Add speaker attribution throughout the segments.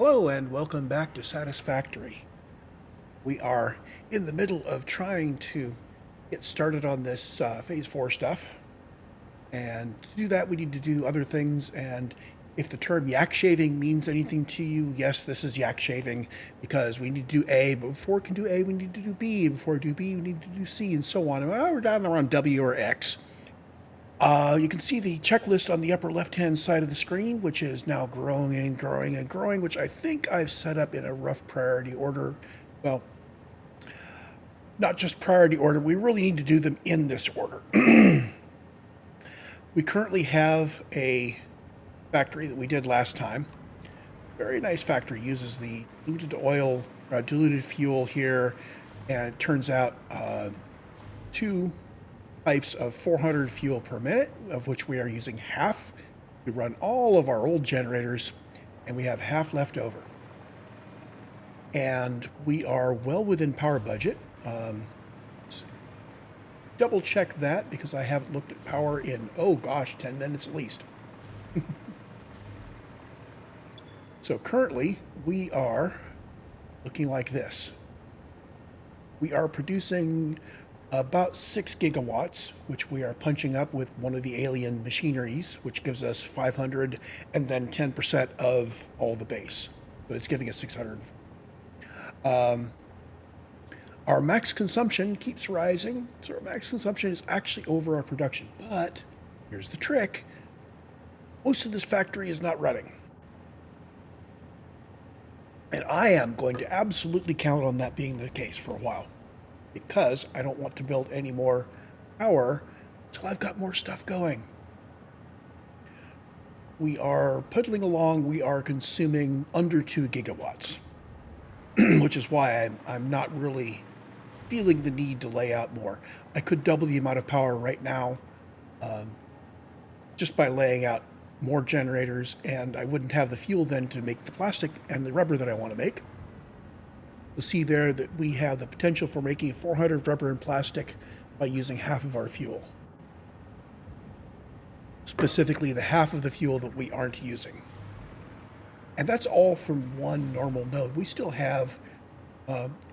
Speaker 1: Hello and welcome back to Satisfactory. We are in the middle of trying to get started on this Phase 4 stuff. And to do that, we need to do other things. And if the term yak shaving means anything to you, yes, this is yak shaving because we need to do A, but before we can do A, we need to do B. And before we do B, we need to do C and so on. And we're down around W or X. You can see the checklist on the upper left-hand side of the screen, which is now growing and growing and growing, which I think I've set up in a rough priority order. Well, not just priority order, we really need to do them in this order. We currently have a factory that we did last time. Very nice factory, uses the diluted fuel here, and it turns out two pipes of 400 fuel per minute, of which we are using half. We run all of our old generators, and we have half left over. And we are well within power budget. Double check that because I haven't looked at power in, 10 minutes at least. So currently, we are looking like this. We are producing about 6 gigawatts, which we are punching up with one of the alien machineries, which gives us 500 and then 10% of all the base. So it's giving us 600. Our max consumption keeps rising, so our max consumption is actually over our production. But here's the trick. Most of this factory is not running. And I am going to absolutely count on that being the case for a while, because I don't want to build any more power until I've got more stuff going. We are puddling along. We are consuming under 2 gigawatts, which is why I'm not really feeling the need to lay out more. I could double the amount of power right now just by laying out more generators, and I wouldn't have the fuel then to make the plastic and the rubber that I want to make. You'll see there that we have the potential for making 400 rubber and plastic by using half of our fuel. Specifically, the half of the fuel that we aren't using. And that's all from one normal node. We still have,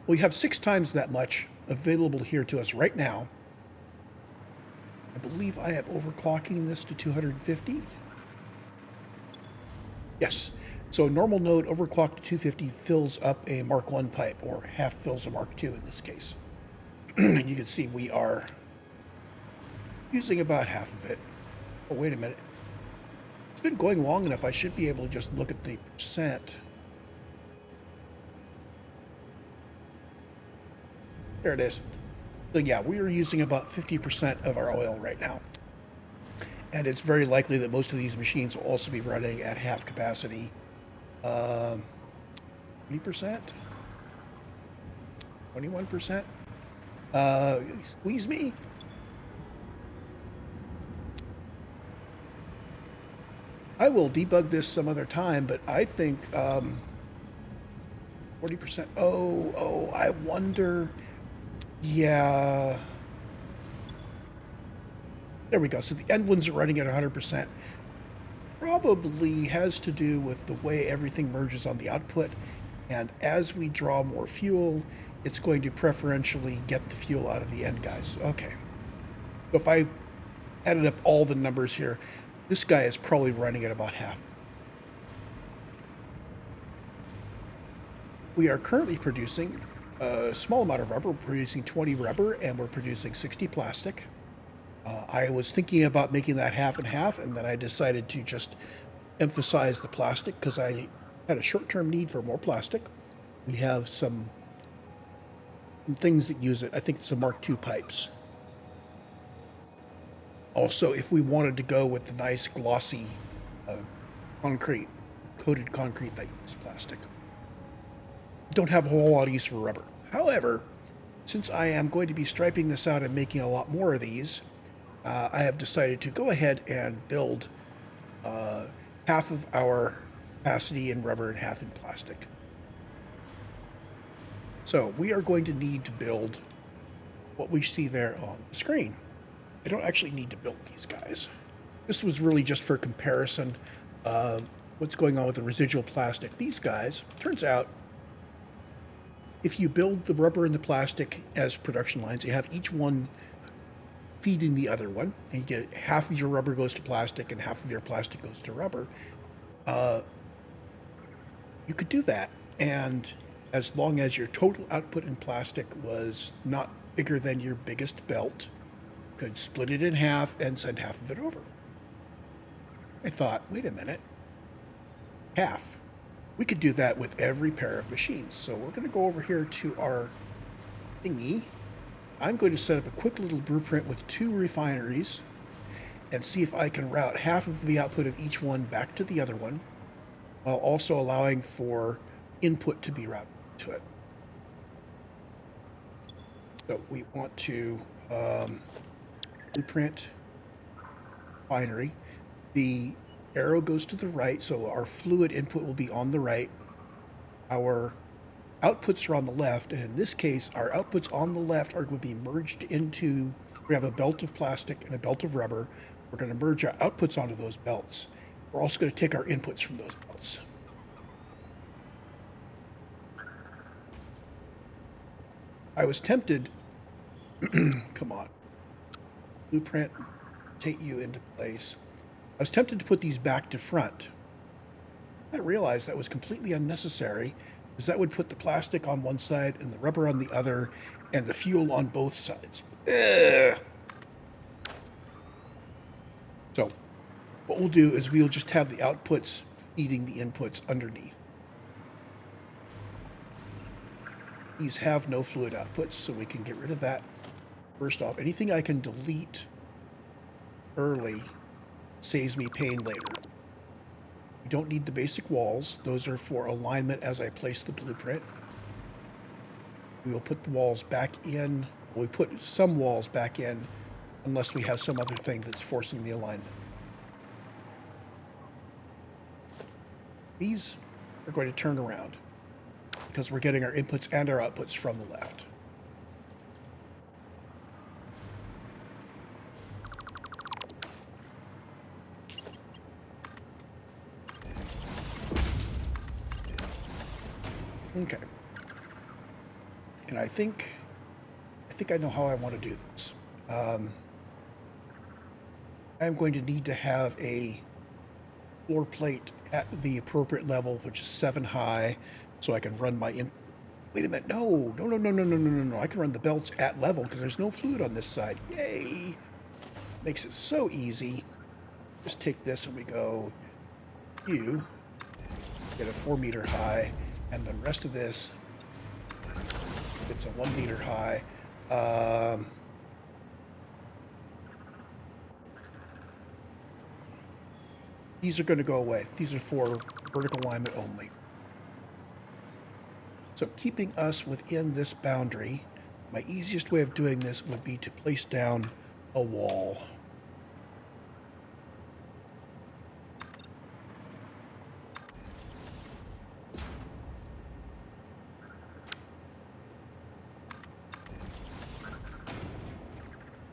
Speaker 1: we have 6 times that much available here to us right now. I believe I am overclocking this to 250. Yes. So a normal node overclocked to 250 fills up a Mark 1 pipe, or half fills a Mark 2 in this case. And you can see we are using about half of it. Oh, wait a minute. It's been going long enough, I should be able to just look at the percent. There it is. So yeah, we are using about 50% of our oil right now. And it's very likely that most of these machines will also be running at half capacity. 20%? 21%? Squeeze me? I will debug this some other time, but I think 40%. I wonder. Yeah. There we go. So the end ones are running at 100%. Probably has to do with the way everything merges on the output. And as we draw more fuel, it's going to preferentially get the fuel out of the end guys. Okay. So if I added up all the numbers here, this guy is probably running at about half. We are currently producing a small amount of rubber. We're producing 20 rubber, and we're producing 60 plastic. I was thinking about making that half and half, and then I decided to just emphasize the plastic because I had a short-term need for more plastic. We have some things that use it. I think some Mark II pipes. Also, if we wanted to go with the nice glossy concrete, coated concrete that uses plastic. Don't have a whole lot of use for rubber. However, since I am going to be striping this out and making a lot more of these, I have decided to go ahead and build half of our capacity in rubber and half in plastic. So we are going to need to build what we see there on the screen. I don't actually need to build these guys. This was really just for comparison. what's going on with the residual plastic. These guys, turns out, if you build the rubber and the plastic as production lines, you have each one feeding the other one, and you get half of your rubber goes to plastic and half of your plastic goes to rubber. You could do that, and as long as your total output in plastic was not bigger than your biggest belt, you could split it in half and send half of it over. I thought, wait a minute, half. We could do that with every pair of machines. So we're going to go over here to our thingy. I'm going to set up a quick little blueprint with 2 refineries and see if I can route half of the output of each one back to the other one, while also allowing for input to be routed to it. So we want to blueprint refinery. The arrow goes to the right, so our fluid input will be on the right. Our outputs are on the left, and in this case, our outputs on the left are going to be merged into, we have a belt of plastic and a belt of rubber. We're going to merge our outputs onto those belts. We're also going to take our inputs from those belts. I was tempted, come on, blueprint, take you into place. I was tempted to put these back to front. I realized that was completely unnecessary, because that would put the plastic on one side and the rubber on the other, and the fuel on both sides. Ugh. So what we'll do is we'll just have the outputs feeding the inputs underneath. These have no fluid outputs, so we can get rid of that. First off, anything I can delete early saves me pain later. We don't need the basic walls. Those are for alignment as I place the blueprint. We will put the walls back in. We put some walls back in unless we have some other thing that's forcing the alignment. These are going to turn around because we're getting our inputs and our outputs from the left. Okay. And I think I know how I want to do this. I'm going to need to have a floor plate at the appropriate level, which is 7 high, so I can run my Wait a minute, no. I can run the belts at level because there's no fluid on this side. Yay! Makes it so easy. Just take this and we go, you get a 4 meter high, and the rest of this, it's a 1 meter high. These are going to go away. These are for vertical alignment only. So keeping us within this boundary, my easiest way of doing this would be to place down a wall.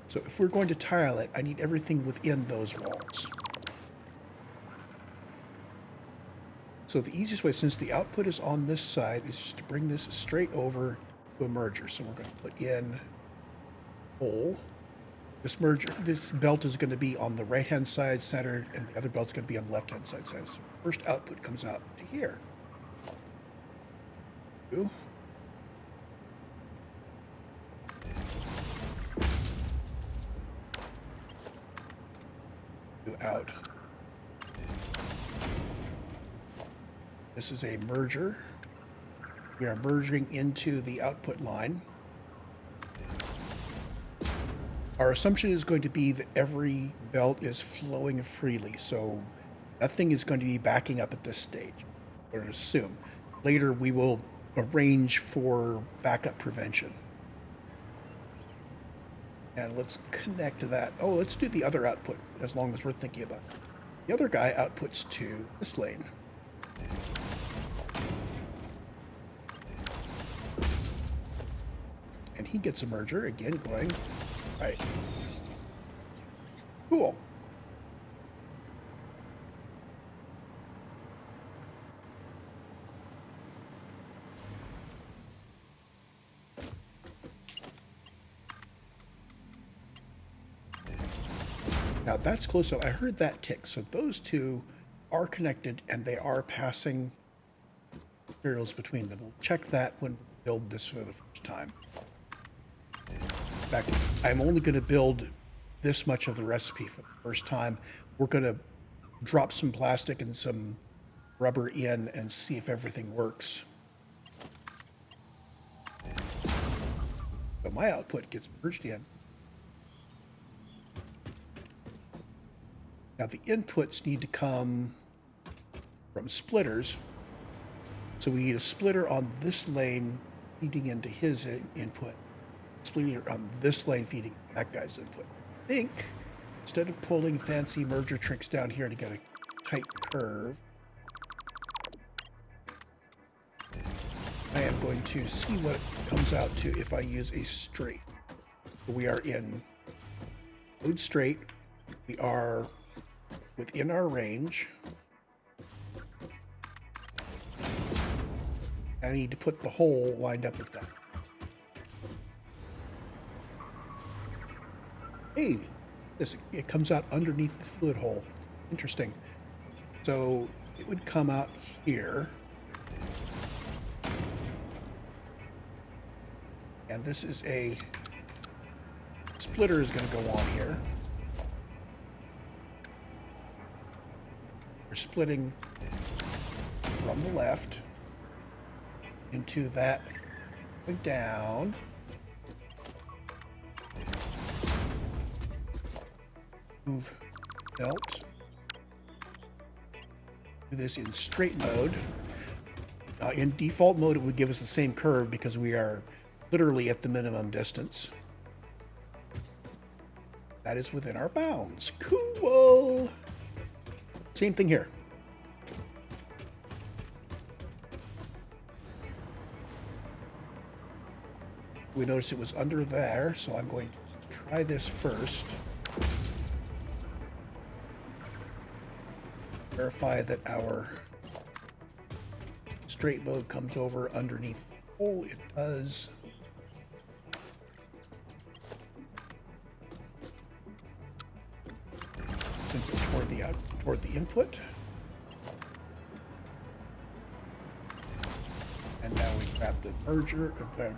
Speaker 1: So if we're going to tile it, I need everything within those walls. So the easiest way, since the output is on this side, is just to bring this straight over to a merger. So we're going to put in hole. This belt is going to be on the right-hand side centered, and the other belt's going to be on the left-hand side centered. So first output comes out to here. Go out. This is a merger. We are merging into the output line. Our assumption is going to be that every belt is flowing freely, so nothing is going to be backing up at this stage. We're going to assume. Later we will arrange for backup prevention. And let's connect that. Oh, let's do the other output as long as we're thinking about it. The other guy outputs to this lane. And he gets a merger, again going right. Cool. Now that's close up. I heard that tick. So those two are connected and they are passing materials between them. We'll check that when we build this for the first time. In fact, I'm only going to build this much of the recipe for the first time. We're going to drop some plastic and some rubber in and see if everything works. So my output gets merged in. Now the inputs need to come from splitters. So we need a splitter on this lane feeding into his input. Splitter on this lane feeding that guy's input. I think instead of pulling fancy merger tricks down here to get a tight curve, I am going to see what it comes out to if I use a straight. We are in mode straight. We are within our range. I need to put the hole lined up with that. Hey, it comes out underneath the fluid hole. Interesting. So it would come out here. And this is a splitter is going to go on here. We're splitting from the left into that going down. Move belt. Do this in straight mode. In default mode, it would give us the same curve because we are literally at the minimum distance. That is within our bounds. Cool. Same thing here. We noticed it was under there, so I'm going to try this first. Verify that our straight mode comes over underneath the hole. It does. Since it's toward the input. And now we grab the merger,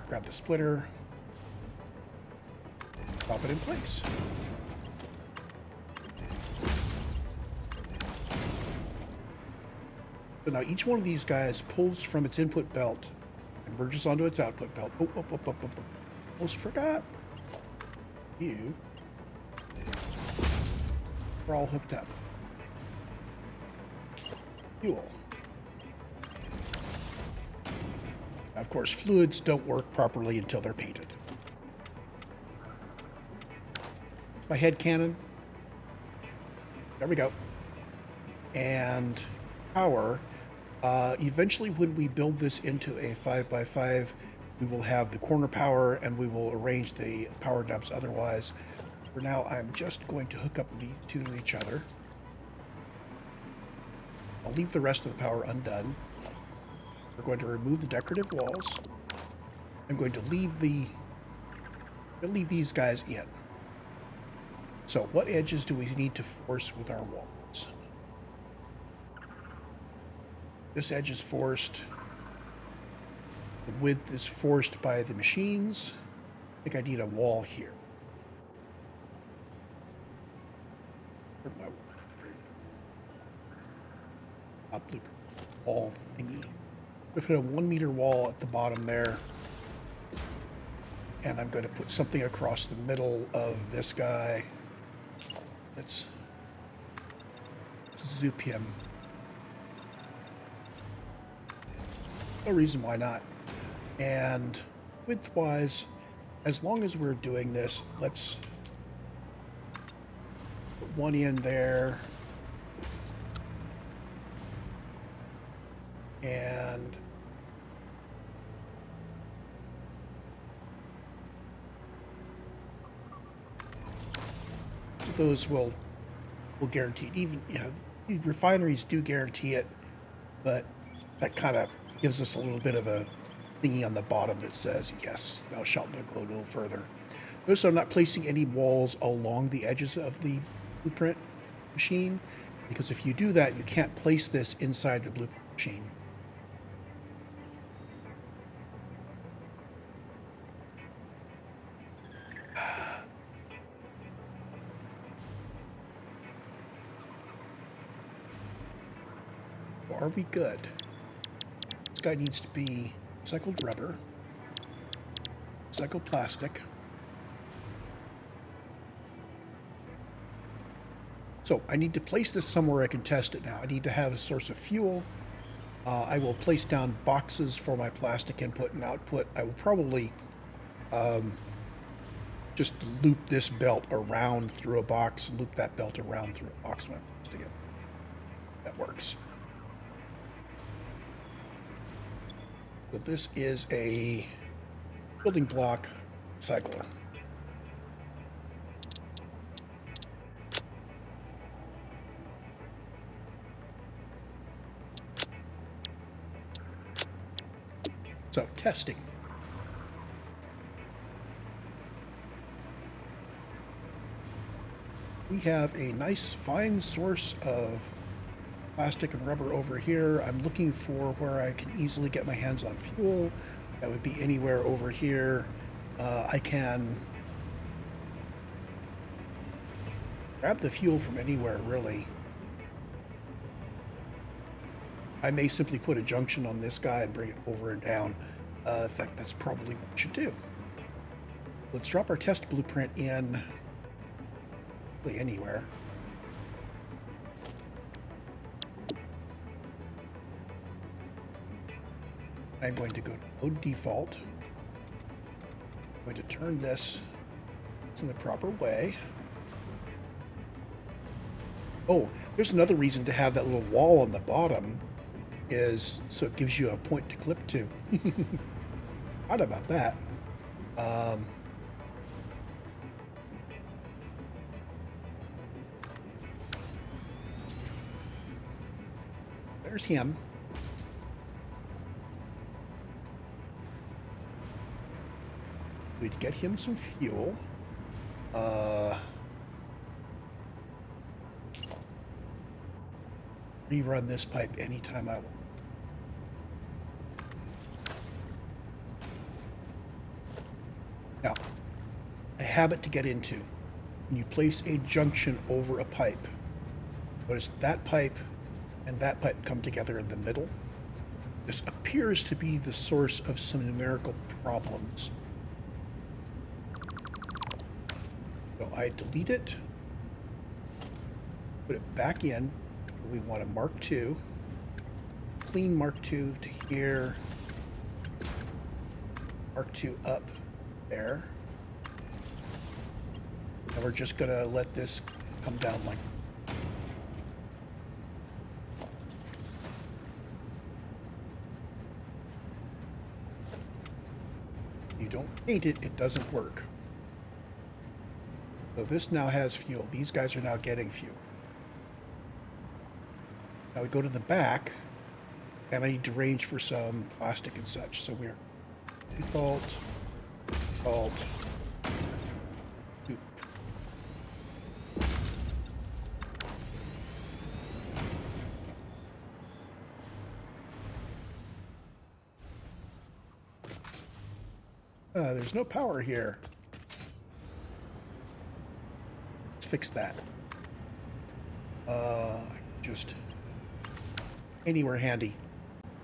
Speaker 1: grab the splitter, drop it in place. So now each one of these guys pulls from its input belt and merges onto its output belt. Almost forgot. You are all hooked up. Fuel. Now, of course, fluids don't work properly until they're painted. My head cannon. There we go. And power. Eventually, when we build this into a 5x5, we will have the corner power and we will arrange the power depths otherwise. For now, I'm just going to hook up these two to each other. I'll leave the rest of the power undone. We're going to remove the decorative walls. I'm going to leave these guys in. So what edges do we need to force with our walls? This edge is forced. The width is forced by the machines. I think I need a wall here. Up loop wall thingy. I'm going to put a 1 meter wall at the bottom there. And I'm going to put something across the middle of this guy. Let's zoop him. No reason why not. And width-wise, as long as we're doing this, let's put one in there. And those will guarantee it. Even, you know, the refineries do guarantee it, but that kind of gives us a little bit of a thingy on the bottom that says, yes, thou shalt not go no further. Notice I'm not placing any walls along the edges of the blueprint machine, because if you do that, you can't place this inside the blueprint machine. Are we good? This guy needs to be recycled rubber, recycled plastic. So I need to place this somewhere I can test it now. I need to have a source of fuel. I will place down boxes for my plastic input and output. I will probably just loop this belt around through a box, loop that belt around through a box when I'm testing it. That works. So this is a building block cycler. So, testing. We have a nice, fine source of plastic and rubber over here. I'm looking for where I can easily get my hands on fuel. That would be anywhere over here. I can grab the fuel from anywhere, really. I may simply put a junction on this guy and bring it over and down. In fact, that's probably what we should do. Let's drop our test blueprint in really anywhere. I'm going to go to Load Default. I'm going to turn this in the proper way. Oh, there's another reason to have that little wall on the bottom, is so it gives you a point to clip to. Thought about that. There's him. We'd get him some fuel. Rerun this pipe anytime I want. Now, a habit to get into. When you place a junction over a pipe, notice that pipe and that pipe come together in the middle. This appears to be the source of some numerical problems. So I delete it, put it back in. We want a Mark II, clean Mark II to here, Mark II up there. And we're just gonna let this come down like you don't paint it, it doesn't work. So this now has fuel. These guys are now getting fuel. Now we go to the back, and I need to range for some plastic and such. So we're default, loop. There's no power here. Let's fix that. Just anywhere handy.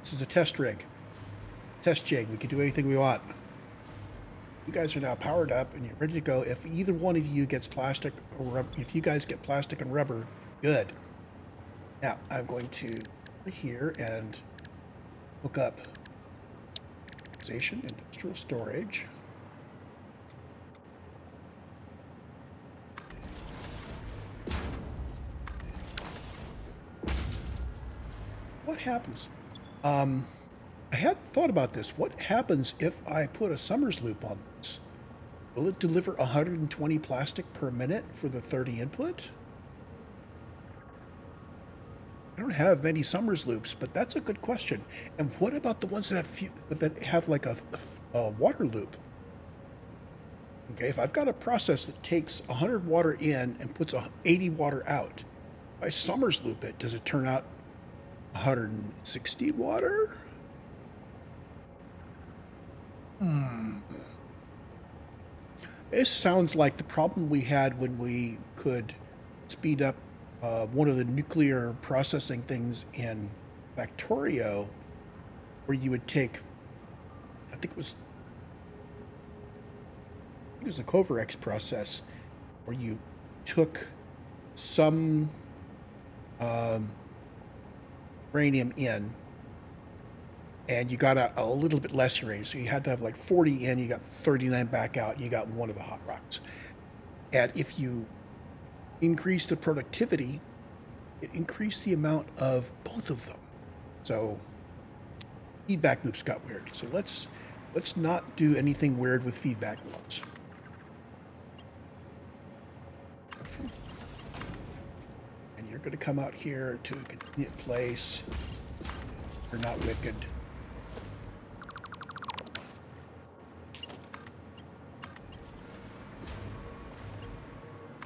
Speaker 1: This is a test rig. Test jig. We can do anything we want. You guys are now powered up and you're ready to go. If either one of you gets plastic or rubber, if you guys get plastic and rubber, good. Now I'm going to over here and hook up industrial storage. What happens? I hadn't thought about this. What happens if I put a Summers loop on this? Will it deliver 120 plastic per minute for the 30 input? I don't have many Summers loops, but that's a good question. And what about the ones that have like a water loop? Okay, if I've got a process that takes 100 water in and puts 80 water out, if I Summers loop it, does it turn out 160 water? This sounds like the problem we had when we could speed up one of the nuclear processing things in Factorio, where you would take, I think it was a Covarex process, where you took some uranium in and you got a little bit less uranium. So you had to have like 40 in, you got 39 back out, and you got one of the hot rocks. And if you increase the productivity, it increased the amount of both of them. So feedback loops got weird. So let's not do anything weird with feedback loops. And you're going to come out here to a convenient place. You're not wicked.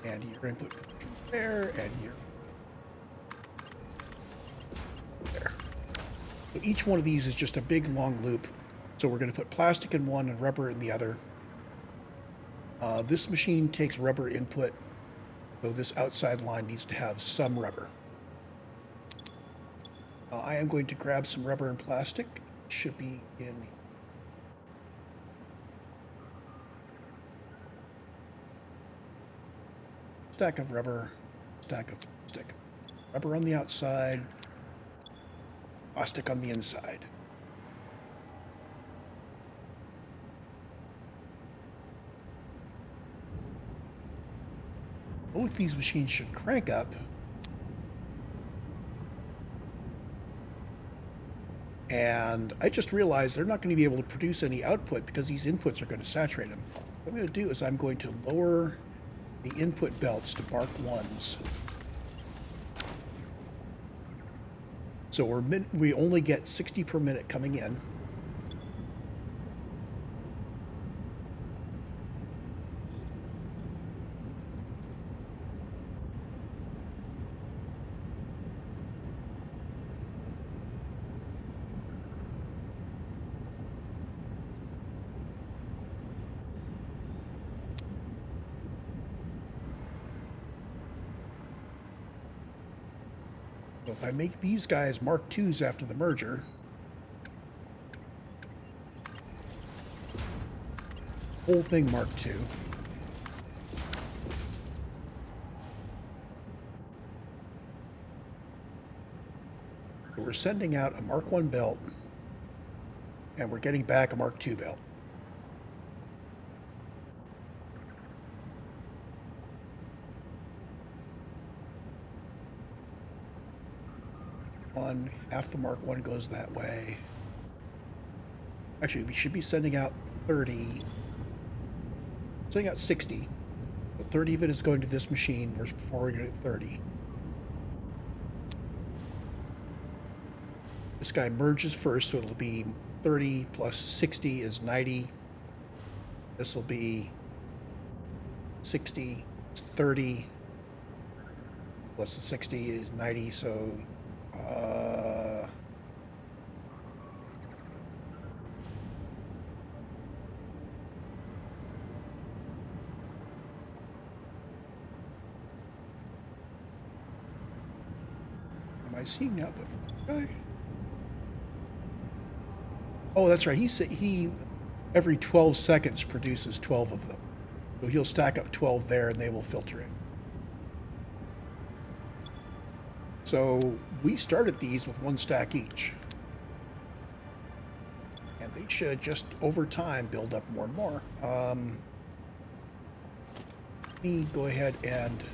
Speaker 1: And your input there, and your there. So each one of these is just a big long loop. So we're going to put plastic in one and rubber in the other. This machine takes rubber input, so this outside line needs to have some rubber. I am going to grab some rubber and plastic. It should be in stack of rubber, stack of plastic. Rubber on the outside, plastic on the inside. Both these machines should crank up. And I just realized they're not going to be able to produce any output because these inputs are going to saturate them. What I'm going to do is I'm going to lower the input belts to Mark 1s. So we only get 60 per minute coming in. So if I make these guys Mark 2s after the merger, whole thing Mark 2. So we're sending out a Mark 1 belt, and we're getting back a Mark 2 belt. Half the Mark 1 goes that way. Actually, we should be sending out 30. Sending out 60. But 30 of it is going to this machine, whereas before we get 30. This guy merges first, so it'll be 30 plus 60 is 90. This will be 60, 30, plus the 60 is 90, so am I seeing that before? Okay. Oh, that's right. He said he every 12 seconds produces 12 of them. So he'll stack up 12 there and they will filter in. So we started these with one stack each. And they should just over time build up more and more. Let me go ahead and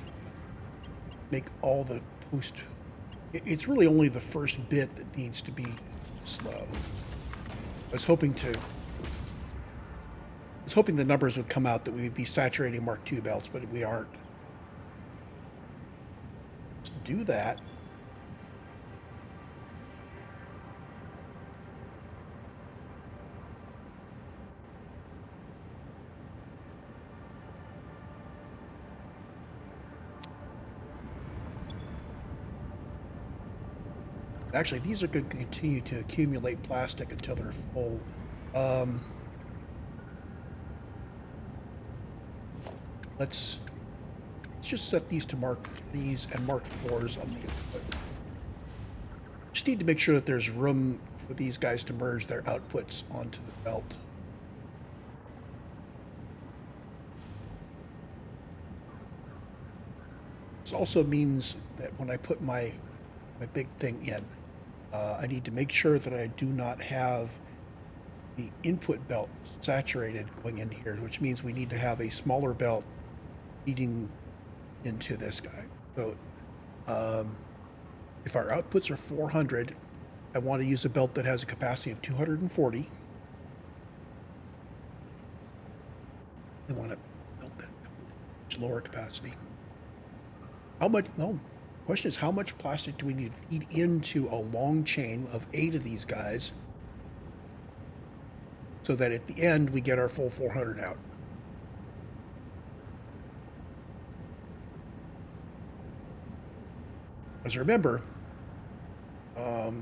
Speaker 1: make all the post. It's really only the first bit that needs to be slow. I was hoping the numbers would come out that we would be saturating Mark II belts, but we aren't. Let's do that. Actually, these are going to continue to accumulate plastic until they're full. Um, let's just set these to Mark 3s and Mark 4s on the input. Just need to make sure that there's room for these guys to merge their outputs onto the belt. This also means that when I put my big thing in, I need to make sure that I do not have the input belt saturated going in here, which means we need to have a smaller belt feeding into this guy. So if our outputs are 400, I want to use a belt that has a capacity of 240. I want to belt that much lower capacity. How much? No. Question is, how much plastic do we need to feed into a long chain of 8 of these guys so that at the end we get our full 400 out? As remember,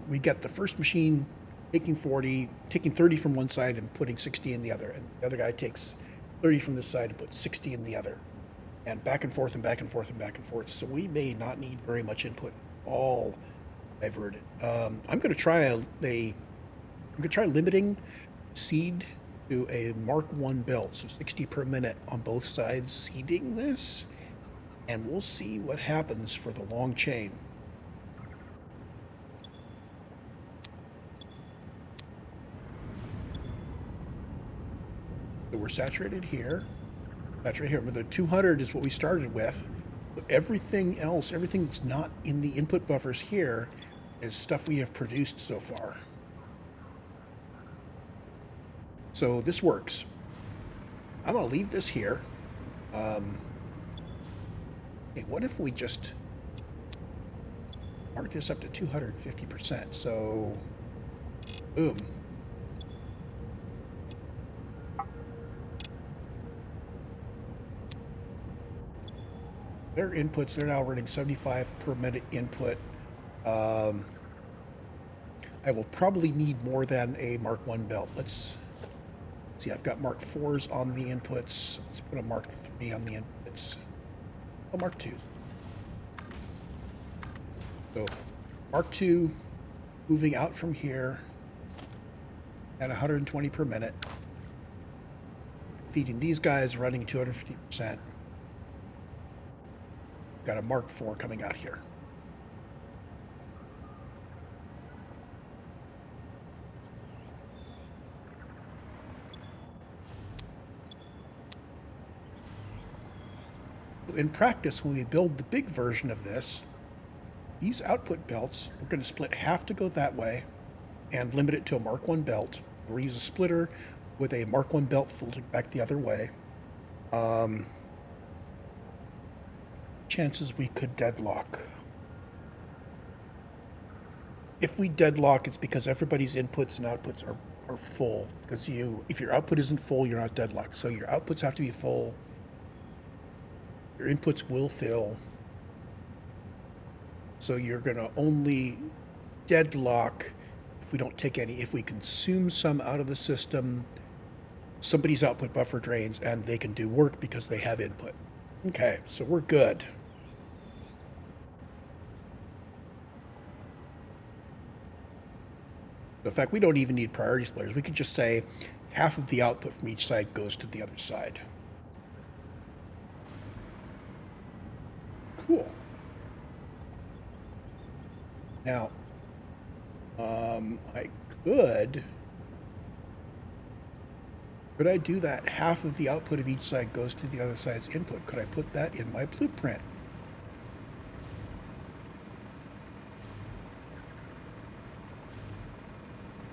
Speaker 1: we get the first machine taking 30 from one side and putting 60 in the other, and the other guy takes 30 from this side and puts 60 in the other, and back and forth and back and forth and back and forth. So we may not need very much input, all diverted. I'm going to try limiting seed to a Mark 1 belt, so 60 per minute on both sides seeding this, and we'll see what happens for the long chain. So we're saturated here. Saturated here. But the 200 is what we started with. But everything else, everything that's not in the input buffers here is stuff we have produced so far. So this works. I'm going to leave this here. Hey, what if we just mark this up to 250%? So, boom. Their inputs, they're now running 75 per minute input. I will probably need more than a Mark 1 belt. Let's see, I've got Mark 4s on the inputs. Let's put a Mark 3 on the inputs. Oh, Mark 2s. So, Mark 2 moving out from here at 120 per minute. Feeding these guys, running 250%. Got a Mark 4 coming out here. In practice, when we build the big version of this, these output belts, we're going to split half to go that way and limit it to a Mark 1 belt. We'll use a splitter with a Mark 1 belt folding back the other way. Chances we could deadlock. If we deadlock, it's because everybody's inputs and outputs are full. Because if your output isn't full, you're not deadlocked. So your outputs have to be full. Your inputs will fill. So you're going to only deadlock if we don't take any. If we consume some out of the system, somebody's output buffer drains and they can do work because they have input. Okay, so we're good. In fact, we don't even need priority splitters. We could just say half of the output from each side goes to the other side. Cool. Now, I could I do that? Half of the output of each side goes to the other side's input. Could I put that in my blueprint?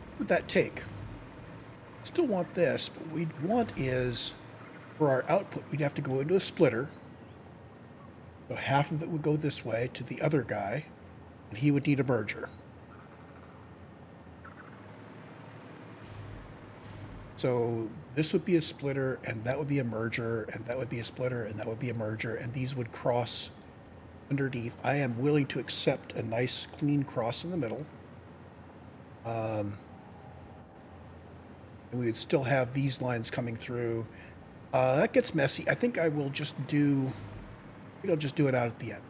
Speaker 1: What would that take? Still want this, but what we'd want is, for our output, we'd have to go into a splitter. So half of it would go this way to the other guy, and he would need a merger. So this would be a splitter, and that would be a merger, and that would be a splitter, and that would be a merger, and these would cross underneath. I am willing to accept a nice clean cross in the middle. And we would still have these lines coming through. That gets messy. I think I will just do. I think I'll just do it out at the end.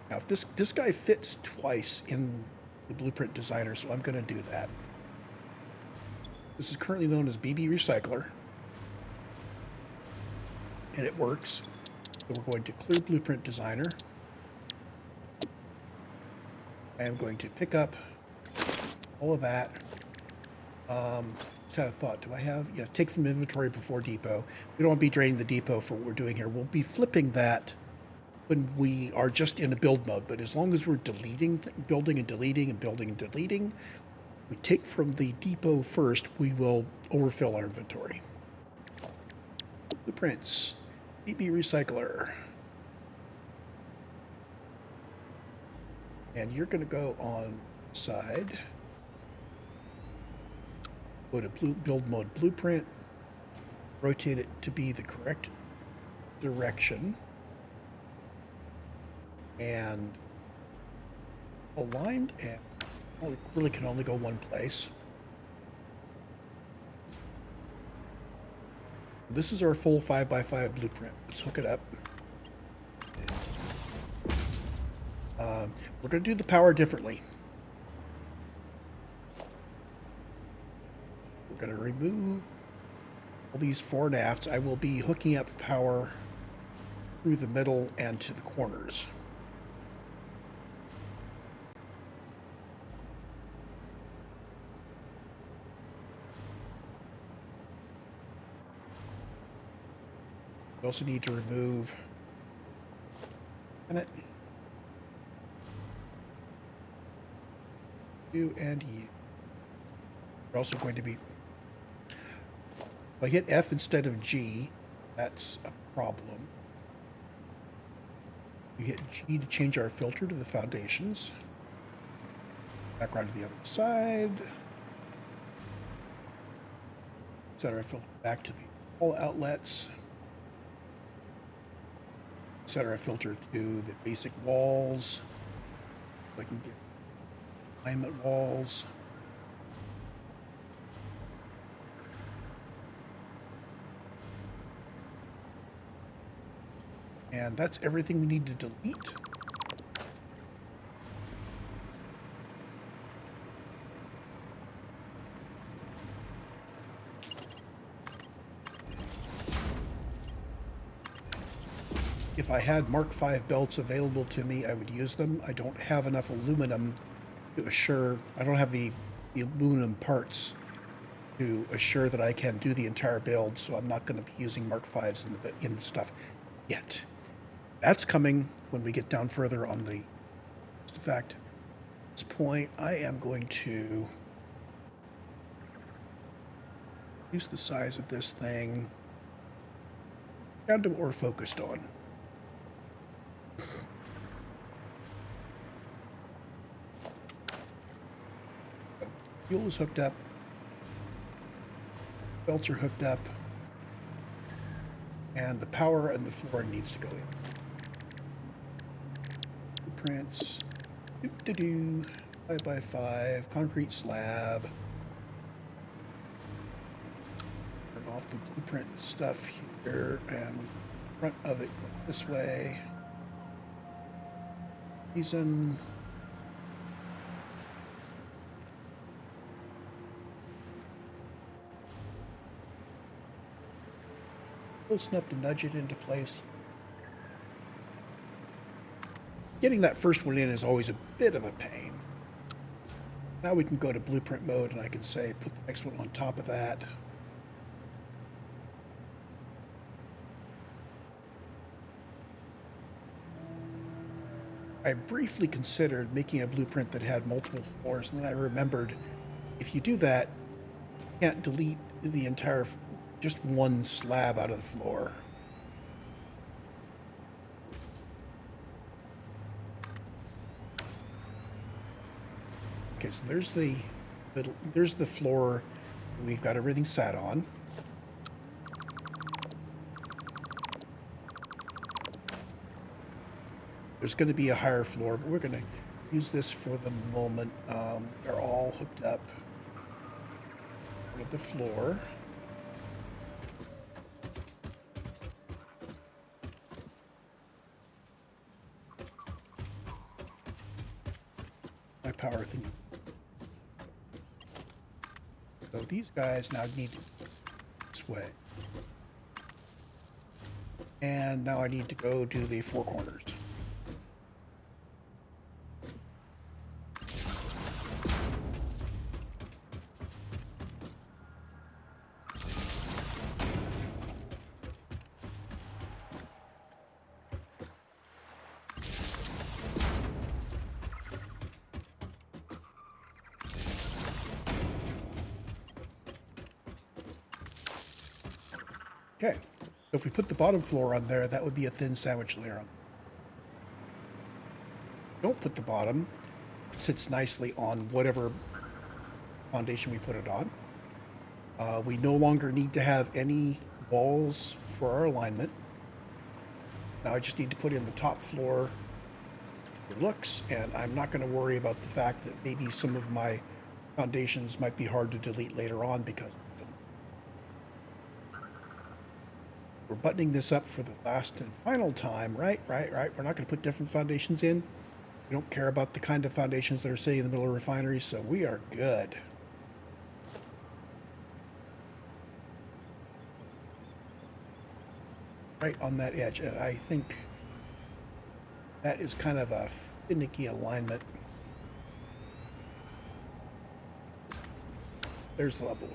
Speaker 1: Now, if this guy fits twice in the blueprint designer, so I'm going to do that. This is currently known as BB Recycler, and it works. So we're going to clear blueprint designer. I am going to pick up all of that. Just had a thought. Do I have? Yeah, take from inventory before depot. We don't want to be draining the depot for what we're doing here. We'll be flipping that when we are just in a build mode. But as long as we're deleting, building and deleting and building and deleting, we take from the depot first, we will overfill our inventory. Blueprints, BB Recycler. And you're going to go on side. Go to build mode blueprint. Rotate it to be the correct direction. And aligned, and really can only go one place. This is our full 5x5 blueprint. Let's hook it up. We're going to do the power differently. We're going to remove all these fore and afts. I will be hooking up power through the middle and to the corners. We also need to remove it. You and you. We're also going to be. If I hit F instead of G, that's a problem. We hit G to change our filter to the foundations. Back around to the other side. Set our filter back to the all outlets. Set our filter to the basic walls. So I can get alignment walls. And that's everything we need to delete. If I had Mark V belts available to me, I would use them. I don't have enough aluminum to assure, I don't have the aluminum parts to assure that I can do the entire build, so I'm not going to be using Mark Vs in the stuff yet. That's coming when we get down further on the. In fact, at this point, I am going to use the size of this thing down to what we're focused on. Fuel is hooked up. Belts are hooked up. And the power and the floor needs to go in. Blueprints. 5x5. Concrete slab. Turn off the blueprint stuff here. And front of it go this way. Reason. Close enough to nudge it into place. Getting that first one in is always a bit of a pain. Now we can go to blueprint mode and I can say put the next one on top of that. I briefly considered making a blueprint that had multiple floors, and then I remembered if you do that, you can't delete the entire, just one slab out of the floor. Okay, so there's the floor we've got everything sat on. There's going to be a higher floor, but we're going to use this for the moment. They're all hooked up with the floor. My power thing. So these guys now need to this way. And now I need to go do the four corners. Okay, so if we put the bottom floor on there, that would be a thin sandwich layer on. Don't put the bottom, it sits nicely on whatever foundation we put it on. We no longer need to have any walls for our alignment. Now I just need to put in the top floor for looks, and I'm not going to worry about the fact that maybe some of my foundations might be hard to delete later on because we're buttoning this up for the last and final time, right? We're not going to put different foundations in. We don't care about the kind of foundations that are sitting in the middle of refineries, so we are good. Right on that edge. And I think that is kind of a finicky alignment. There's the level.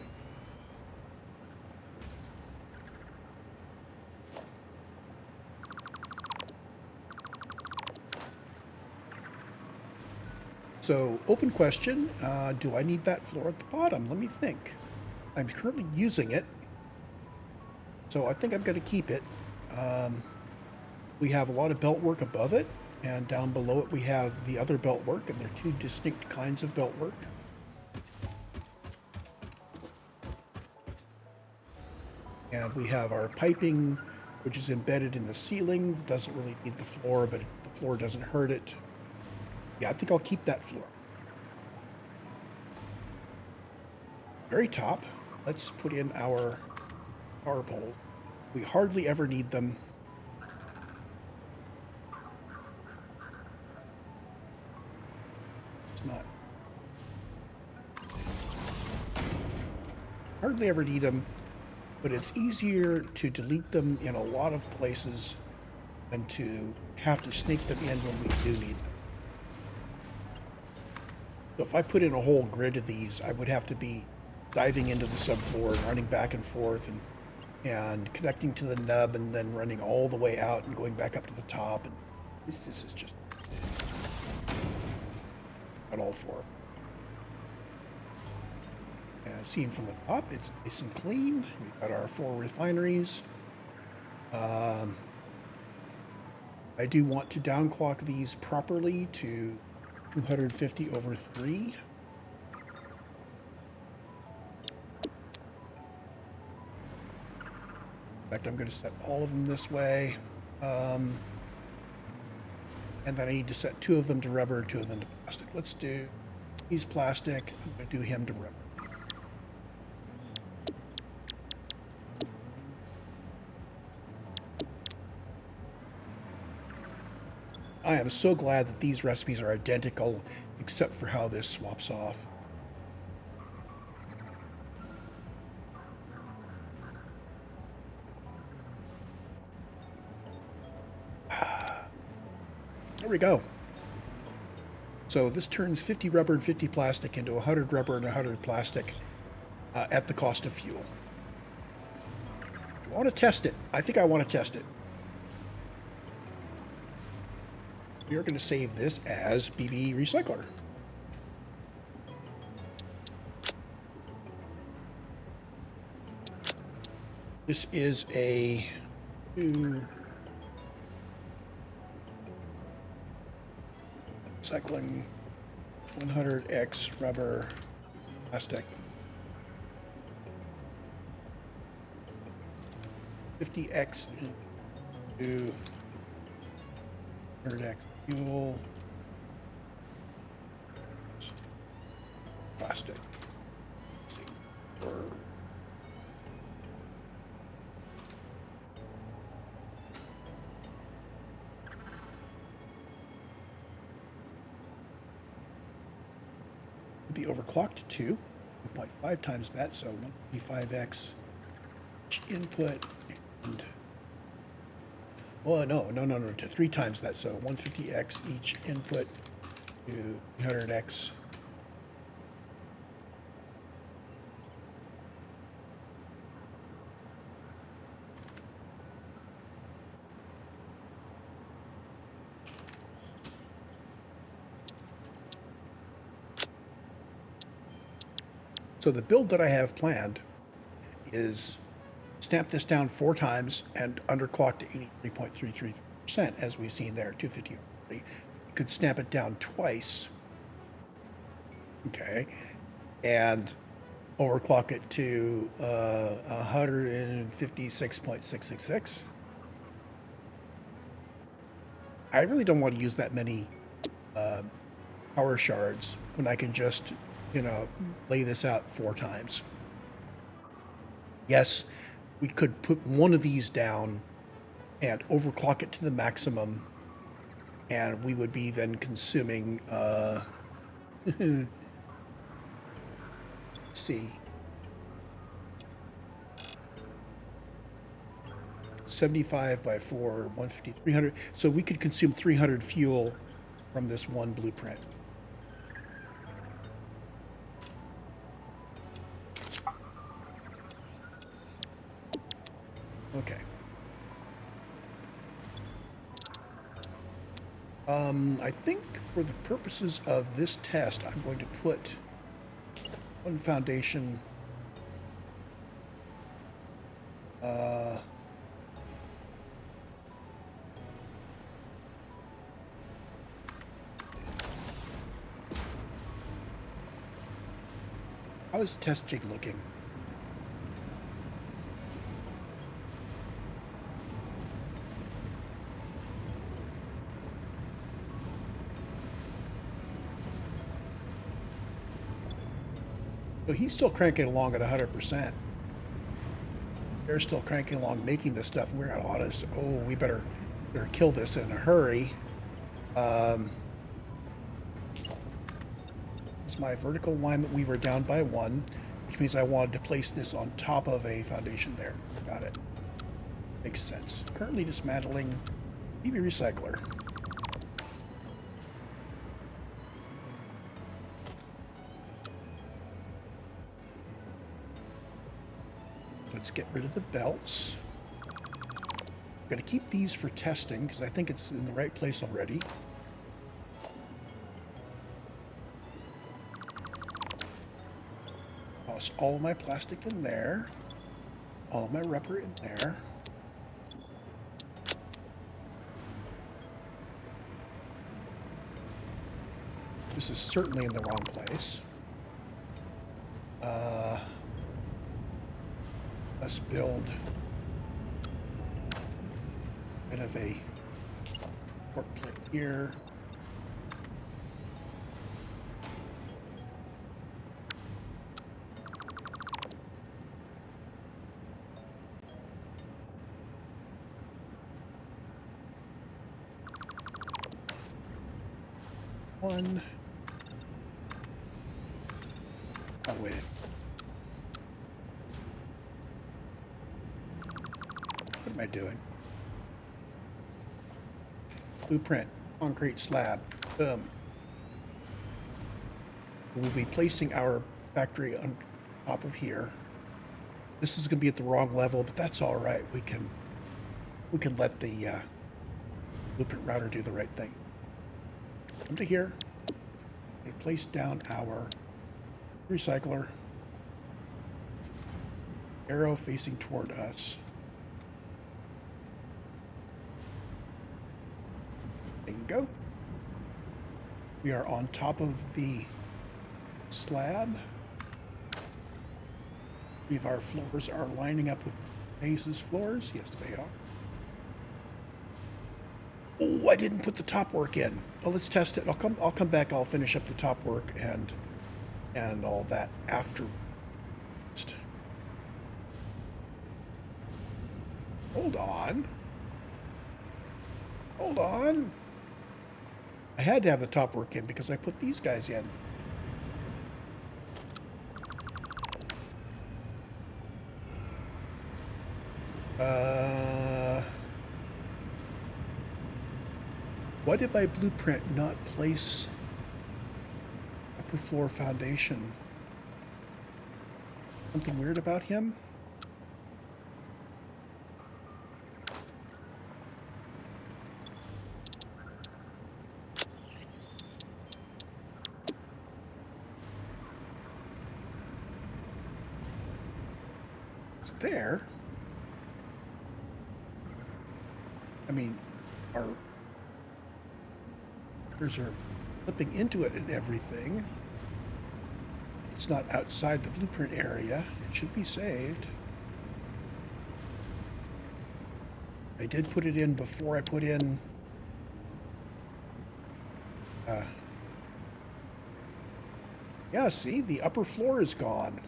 Speaker 1: So, open question, do I need that floor at the bottom? Let me think. I'm currently using it, so I think I'm going to keep it. We have a lot of belt work above it, and down below it we have the other belt work, and they're two distinct kinds of belt work. And we have our piping, which is embedded in the ceiling. It doesn't really need the floor, but the floor doesn't hurt it. Yeah, I think I'll keep that floor. Very top, let's put in our power pole. We hardly ever need them. It's not. Hardly ever need them, but it's easier to delete them in a lot of places than to have to snake them in when we do need them. So if I put in a whole grid of these, I would have to be diving into the subfloor and running back and forth and connecting to the nub and then running all the way out and going back up to the top. And this is just not all four. And seen from the top, it's nice and clean. We've got our 4 refineries. I do want to downclock these properly to 250 over 3. In fact, I'm going to set all of them this way. And then I need to set 2 of them to rubber, 2 of them to plastic. Let's do, he's plastic. I'm going to do him to rubber. I am so glad that these recipes are identical, except for how this swaps off. There we go. So this turns 50 rubber and 50 plastic into 100 rubber and 100 plastic at the cost of fuel. I want to test it. I think I want to test it. We are going to save this as BB Recycler. This is a recycling 100X rubber plastic. 50X into 100X fuel. plastic. Let's see. Be overclocked to 2.5 times that, so 155x input and no, to 3 times that, so 150x each input to 300x. So the build that I have planned is stamp this down 4 times and underclock to 83.33%, as we've seen there, 250. You could stamp it down twice, okay, and overclock it to 156.666. I really don't want to use that many power shards when I can just, lay this out 4 times. Yes, we could put one of these down and overclock it to the maximum, and we would be then consuming, let's see, 75 by 4, 150, 300. So we could consume 300 fuel from this one blueprint. Okay. I think for the purposes of this test, I'm going to put one foundation. How is test jig looking? So he's still cranking along at 100%. They're still cranking along making this stuff. We're at autos. Oh, we better kill this in a hurry. It's my vertical alignment weaver down by 1, which means I wanted to place this on top of a foundation there. Got it. Makes sense. Currently dismantling EV recycler. Let's get rid of the belts. I'm going to keep these for testing because I think it's in the right place already. Toss all of my plastic in there. All of my rubber in there. This is certainly in the wrong place. Let's build a bit of a port plate here. One. Oh, wait. What am I doing? Blueprint, concrete slab, boom. We'll be placing our factory on top of here. This is going to be at the wrong level, but that's all right. We can let the blueprint router do the right thing. Come to here and place down our recycler. Arrow facing toward us. Bingo. We are on top of the slab. If our floors are lining up with base's floors, yes they are. Oh, I didn't put the top work in. Oh, let's test it. I'll come back. I'll finish up the top work and and all that after. Hold on. Hold on. I had to have the top work in because I put these guys in. Why did my blueprint not place upper floor foundation? Something weird about him? It's there. I mean, our are flipping into it and everything. It's not outside the blueprint area. It should be saved. I did put it in before I put in yeah, see, the upper floor is gone.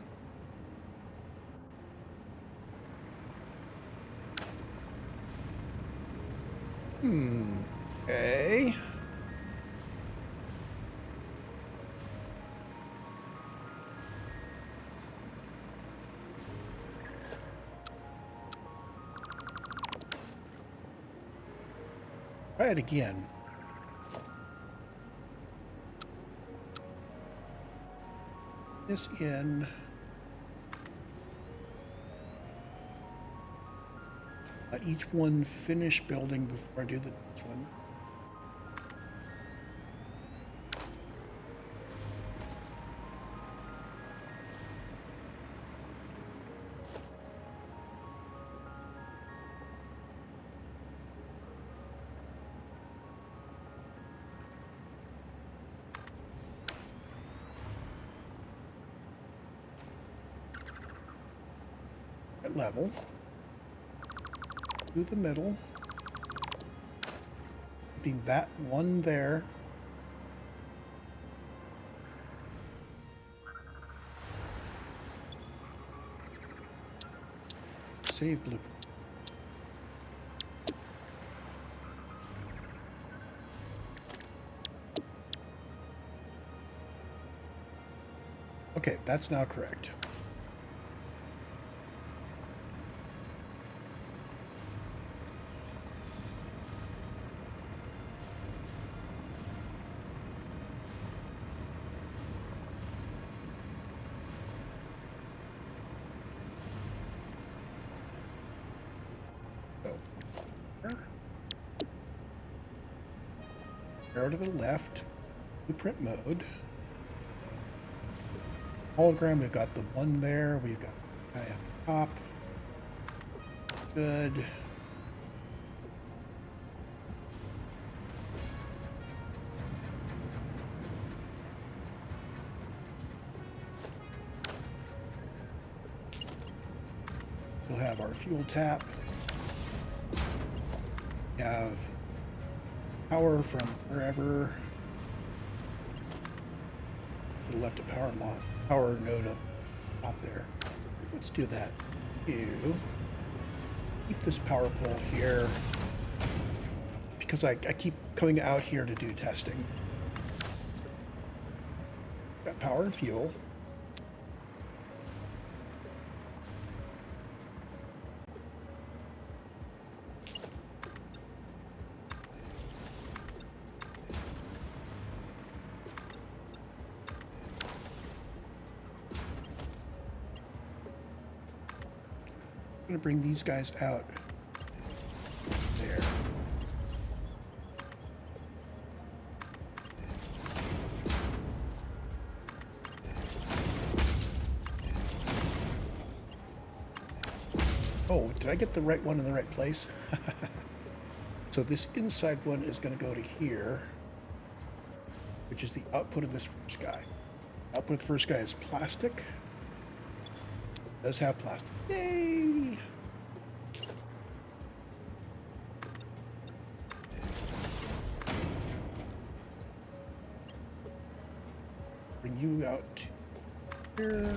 Speaker 1: Okay. Try it again. This in. Let each one finish building before I do the next one. At level. To the middle. Keeping that one there. Save blueprint. Okay, that's now correct. Arrow to the left, blueprint mode. Hologram, we've got the one there, we've got guy up top. Good. We'll have our fuel tap. We have power from wherever. We left a power node up top there. Let's do that. Keep this power pole here because I keep coming out here to do testing. Got power and fuel. I'm gonna bring these guys out there. Oh, did I get the right one in the right place? So this inside one is going to go to here, which is the output of this first guy. Output of the first guy is plastic. It does have plastic. Yay! Bring you out here.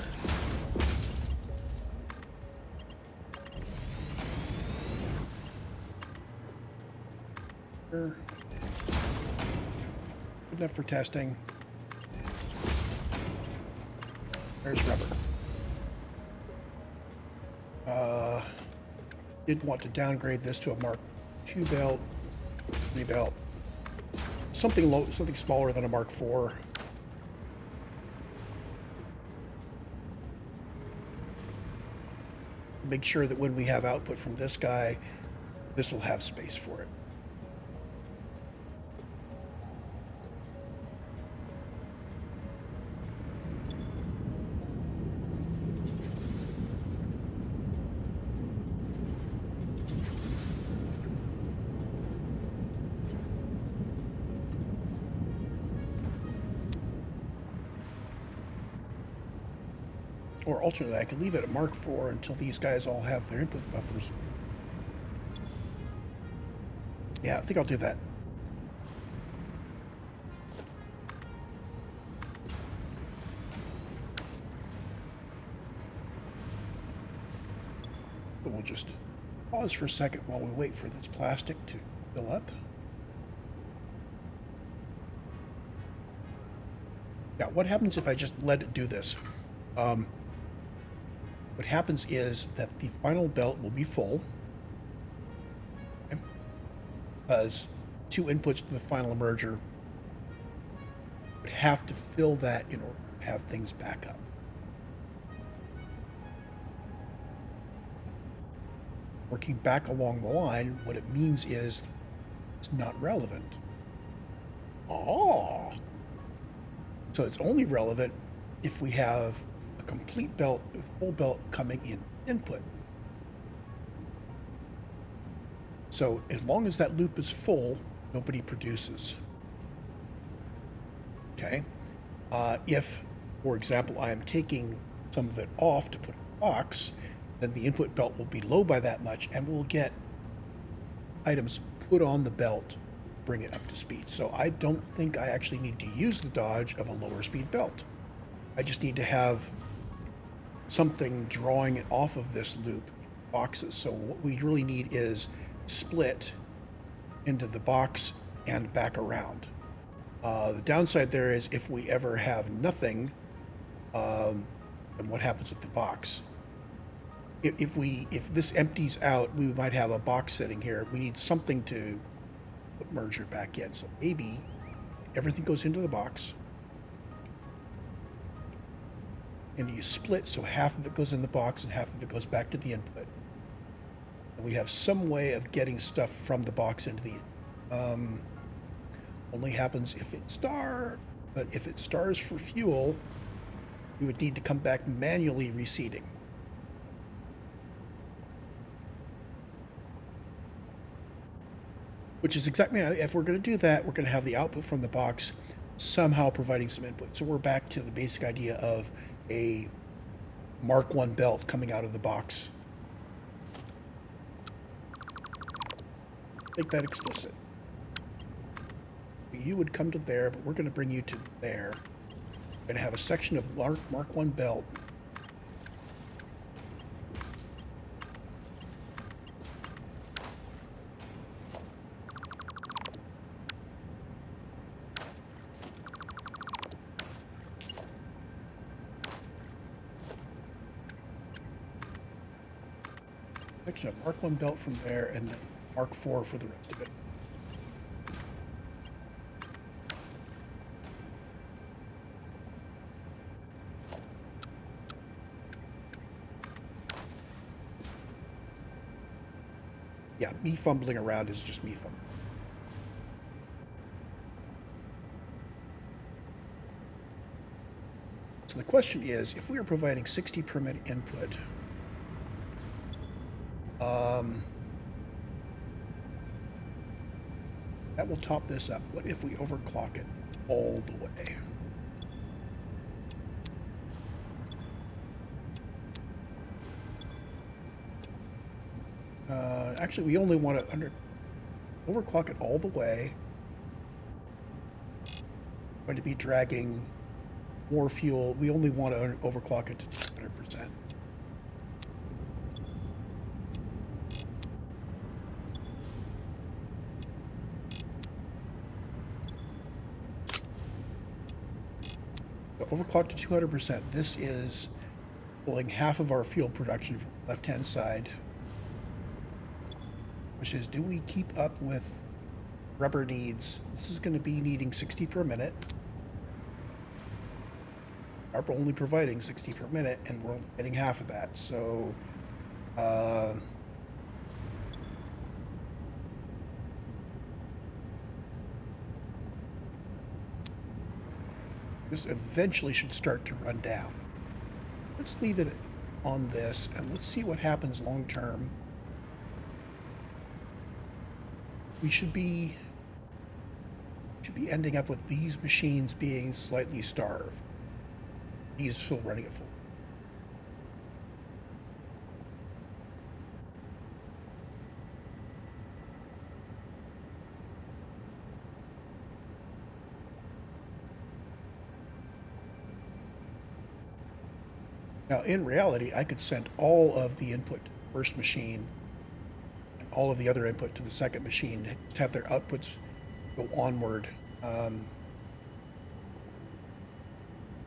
Speaker 1: Here. Good enough for testing. There's rubber. Did want to downgrade this to a Mark II belt, 3 belt, something low, something smaller than a Mark IV. Make sure that when we have output from this guy, this will have space for it. Or alternately, I could leave it at Mark IV until these guys all have their input buffers. Yeah, I think I'll do that. But we'll just pause for a second while we wait for this plastic to fill up. Now, what happens if I just let it do this? What happens is that the final belt will be full, okay? Because 2 inputs to the final merger would have to fill that in order to have things back up. Working back along the line, what it means is it's not relevant. Oh, so it's only relevant if we have a complete belt, a full belt coming in input. So as long as that loop is full, nobody produces. Okay. If, for example, I am taking some of it off to put in a box, then the input belt will be low by that much, and we'll get items put on the belt, bring it up to speed. So I don't think I actually need to use the dodge of a lower speed belt. I just need to have something drawing it off of this loop in boxes. So what we really need is split into the box and back around. The downside there is if we ever have nothing, then what happens with the box? If this empties out, we might have a box sitting here. We need something to put merger back in. So maybe everything goes into the box, and you split so half of it goes in the box and half of it goes back to the input. And we have some way of getting stuff from the box into the only happens if it stars, but if it stars for fuel, we would need to come back manually reseeding. Which is exactly, if we're going to do that, we're going to have the output from the box somehow providing some input. So we're back to the basic idea of a Mark I belt coming out of the box. Make that explicit. You would come to there, but we're going to bring you to there. We're going to have a section of Mark I belt. Section of Mark I belt from there, and then Mark IV for the rest of it. Yeah, me fumbling around is just me fumbling. So the question is, if we are providing 60 per minute input, that will top this up. What if we overclock it all the way? Actually, we only want to overclock it all the way. Going to be dragging more fuel. We only want to overclock it to 200%. So overclock to 200%. This is pulling half of our fuel production from the left-hand side, which is, do we keep up with rubber needs? This is going to be needing 60 per minute. We're only providing 60 per minute, and we're only getting half of that. So, this eventually should start to run down. Let's leave it on this, and let's see what happens long term. We should be ending up with these machines being slightly starved. These still running at full. Now, in reality, I could send all of the input to the first machine and all of the other input to the second machine to have their outputs go onward.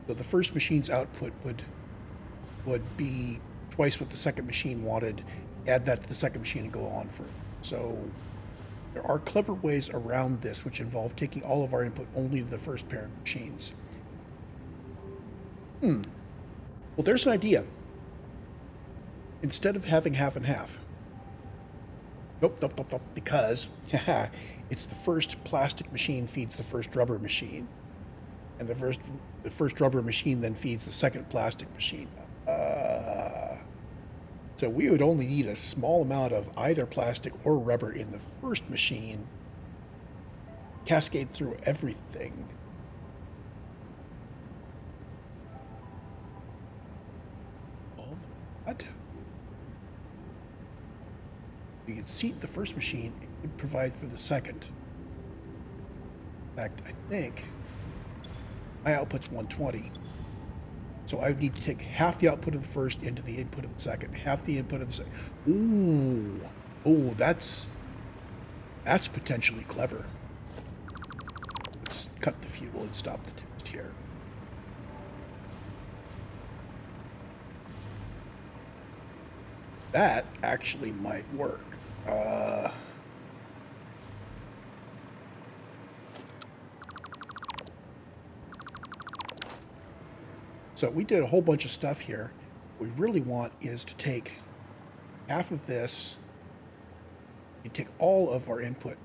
Speaker 1: So the first machine's output would be twice what the second machine wanted. Add that to the second machine and go on for it. So there are clever ways around this, which involve taking all of our input only to the first pair of machines. Well, there's an idea. Instead of having half and half. Nope, because it's the first plastic machine feeds the first rubber machine. And the first rubber machine then feeds the second plastic machine. So we would only need a small amount of either plastic or rubber in the first machine, cascade through everything. Oh, what? We could seat the first machine, it would provide for the second. In fact, I think my output's 120. So I would need to take half the output of the first into the input of the second, half the input of the second. Ooh, that's potentially clever. Let's cut the fuel and stop the test here. That actually might work. So we did a whole bunch of stuff here. What we really want is to take half of this, you take all of our input.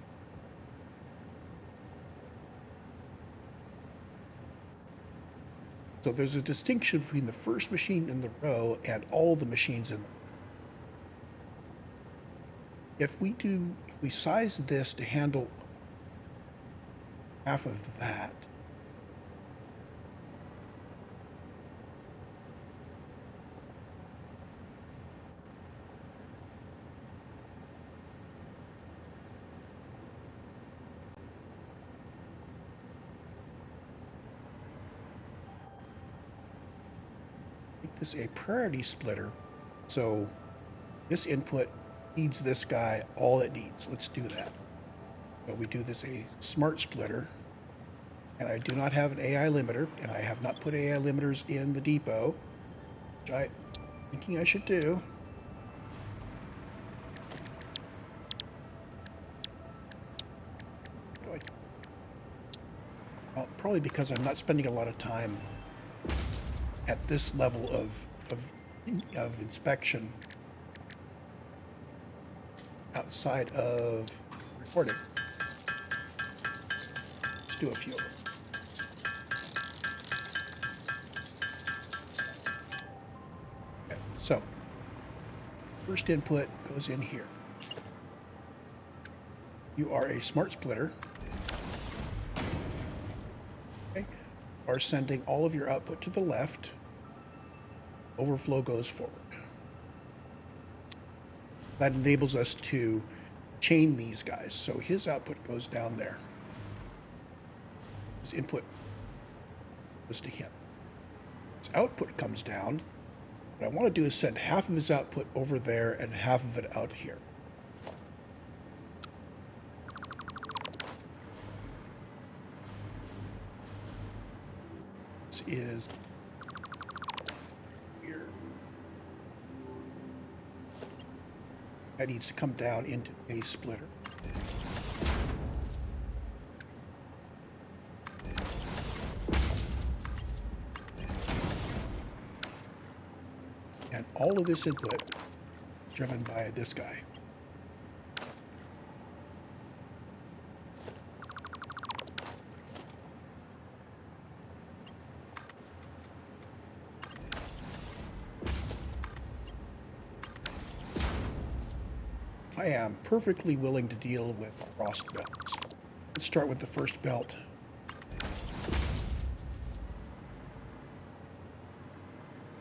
Speaker 1: So there's a distinction between the first machine in the row and all the machines in the row. If we size this to handle half of that, make this a priority splitter. So this input feeds this guy all it needs. Let's do that. But we do this a smart splitter, and I do not have an AI limiter, and I have not put AI limiters in the depot, which I'm thinking I should do. Well, probably because I'm not spending a lot of time at this level of inspection outside of recording. Let's do a few of them. Okay, so first input goes in here. You are a smart splitter. Okay, are sending all of your output to the left. Overflow goes forward. That enables us to chain these guys. So his output goes down there. His input goes to him. His output comes down. What I want to do is send half of his output over there and half of it out here. This is here. That needs to come down into a splitter. And all of this input is driven by this guy. I am perfectly willing to deal with crossed belts. Let's start with the first belt.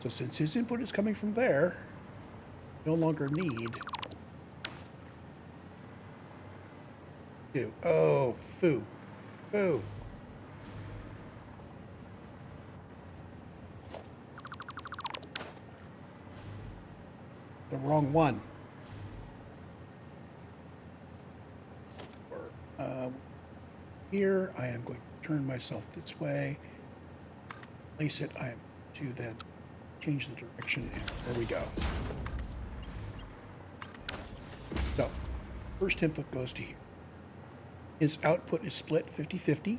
Speaker 1: So since his input is coming from there, no longer need to. Oh, foo. Foo. The wrong one. Here, I am going to turn myself this way, place it, I am to then change the direction, and there we go. So, first input goes to here. His output is split 50-50.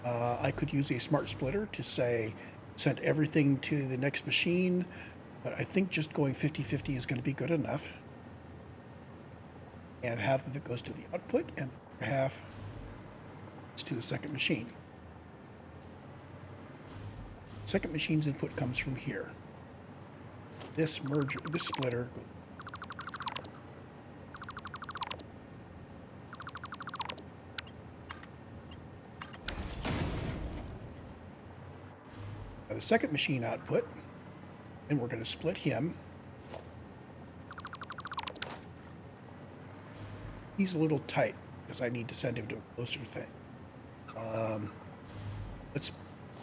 Speaker 1: I could use a smart splitter to say, send everything to the next machine, but I think just going 50-50 is going to be good enough. And half of it goes to the output, and the other half is to the second machine. Second machine's input comes from here. This merger, this splitter goes. Now the second machine output, and we're going to split him. He's a little tight because I need to send him to a closer thing. Let's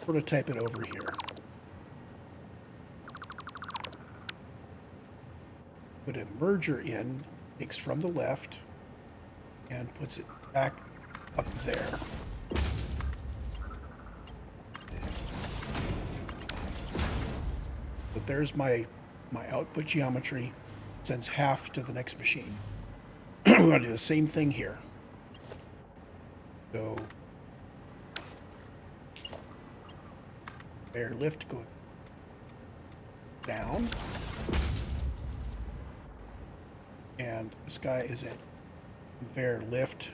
Speaker 1: prototype it over here. Put a merger in, takes from the left, and puts it back up there. But there's my output geometry, sends half to the next machine. We're going to do the same thing here. So, air lift going down. And this guy is a conveyor lift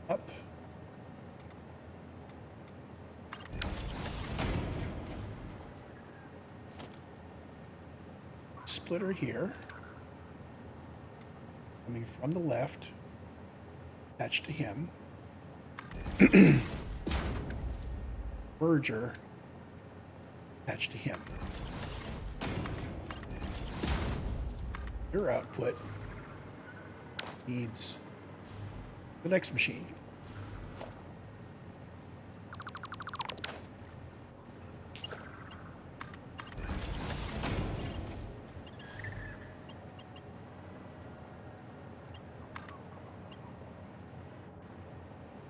Speaker 1: up. Splitter here. Coming from the left, attached to him. Merger attached to him. Your output needs the next machine.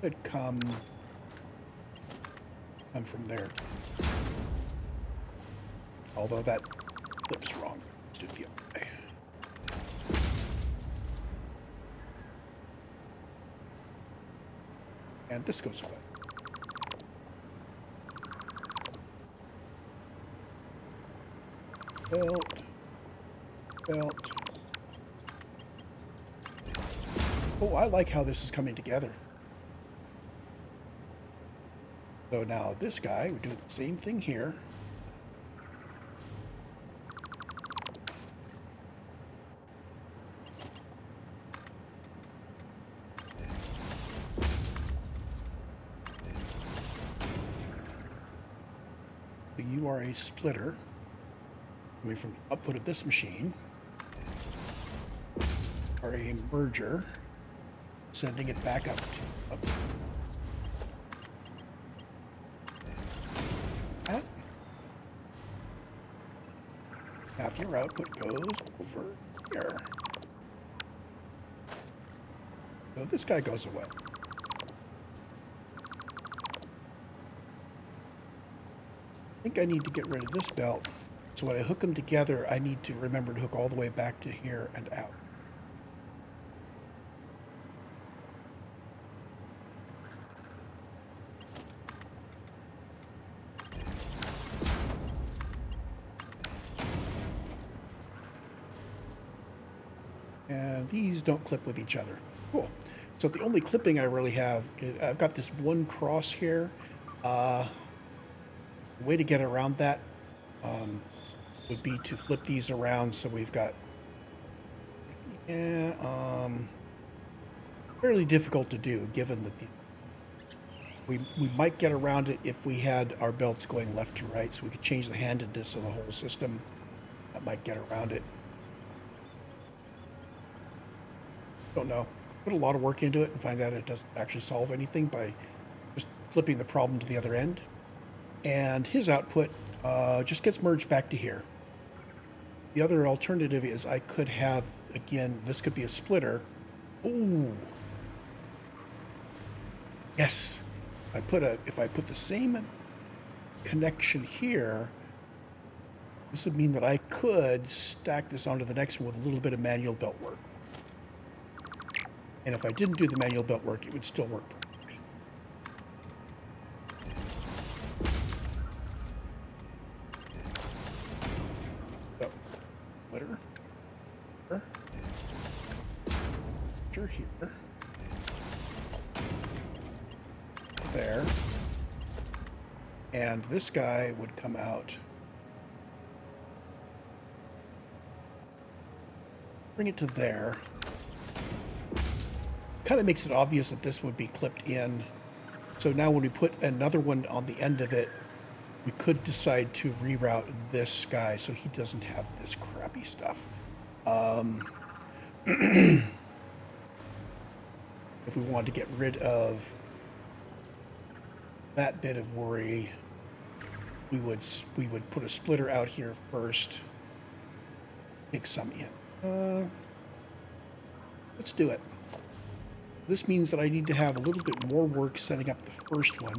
Speaker 1: Could come from there. Although that flips wrong. Let's do it the other way. And this goes away. Belt. Belt. Oh, I like how this is coming together. So now this guy, we do the same thing here. So you are a splitter coming from the output of this machine, or a merger, sending it back up to up. half your output goes over here. So this guy goes away. I think I need to get rid of this belt. So when I hook them together, I need to remember to hook all the way back to here and out. And these don't clip with each other. Cool. So the only clipping I really have, I've got this one cross here. The way to get around that would be to flip these around so we've got, fairly difficult to do given that we might get around it if we had our belts going left to right, so we could change the handedness of the whole system. That might get around it. Don't know. Put a lot of work into it and find out it doesn't actually solve anything by just flipping the problem to the other end. And his output just gets merged back to here. The other alternative is I could have, again, this could be a splitter. Ooh. Yes. If I put the same connection here, this would mean that I could stack this onto the next one with a little bit of manual belt work. And if I didn't do the manual belt work, it would still work perfectly. So, splitter here, there, and this guy would come out. Bring it to there. Kind of makes it obvious that this would be clipped in. So now when we put another one on the end of it, we could decide to reroute this guy so he doesn't have this crappy stuff. If we wanted to get rid of that bit of worry, we would put a splitter out here first, take some in. Let's do it. This means that I need to have a little bit more work setting up the first one.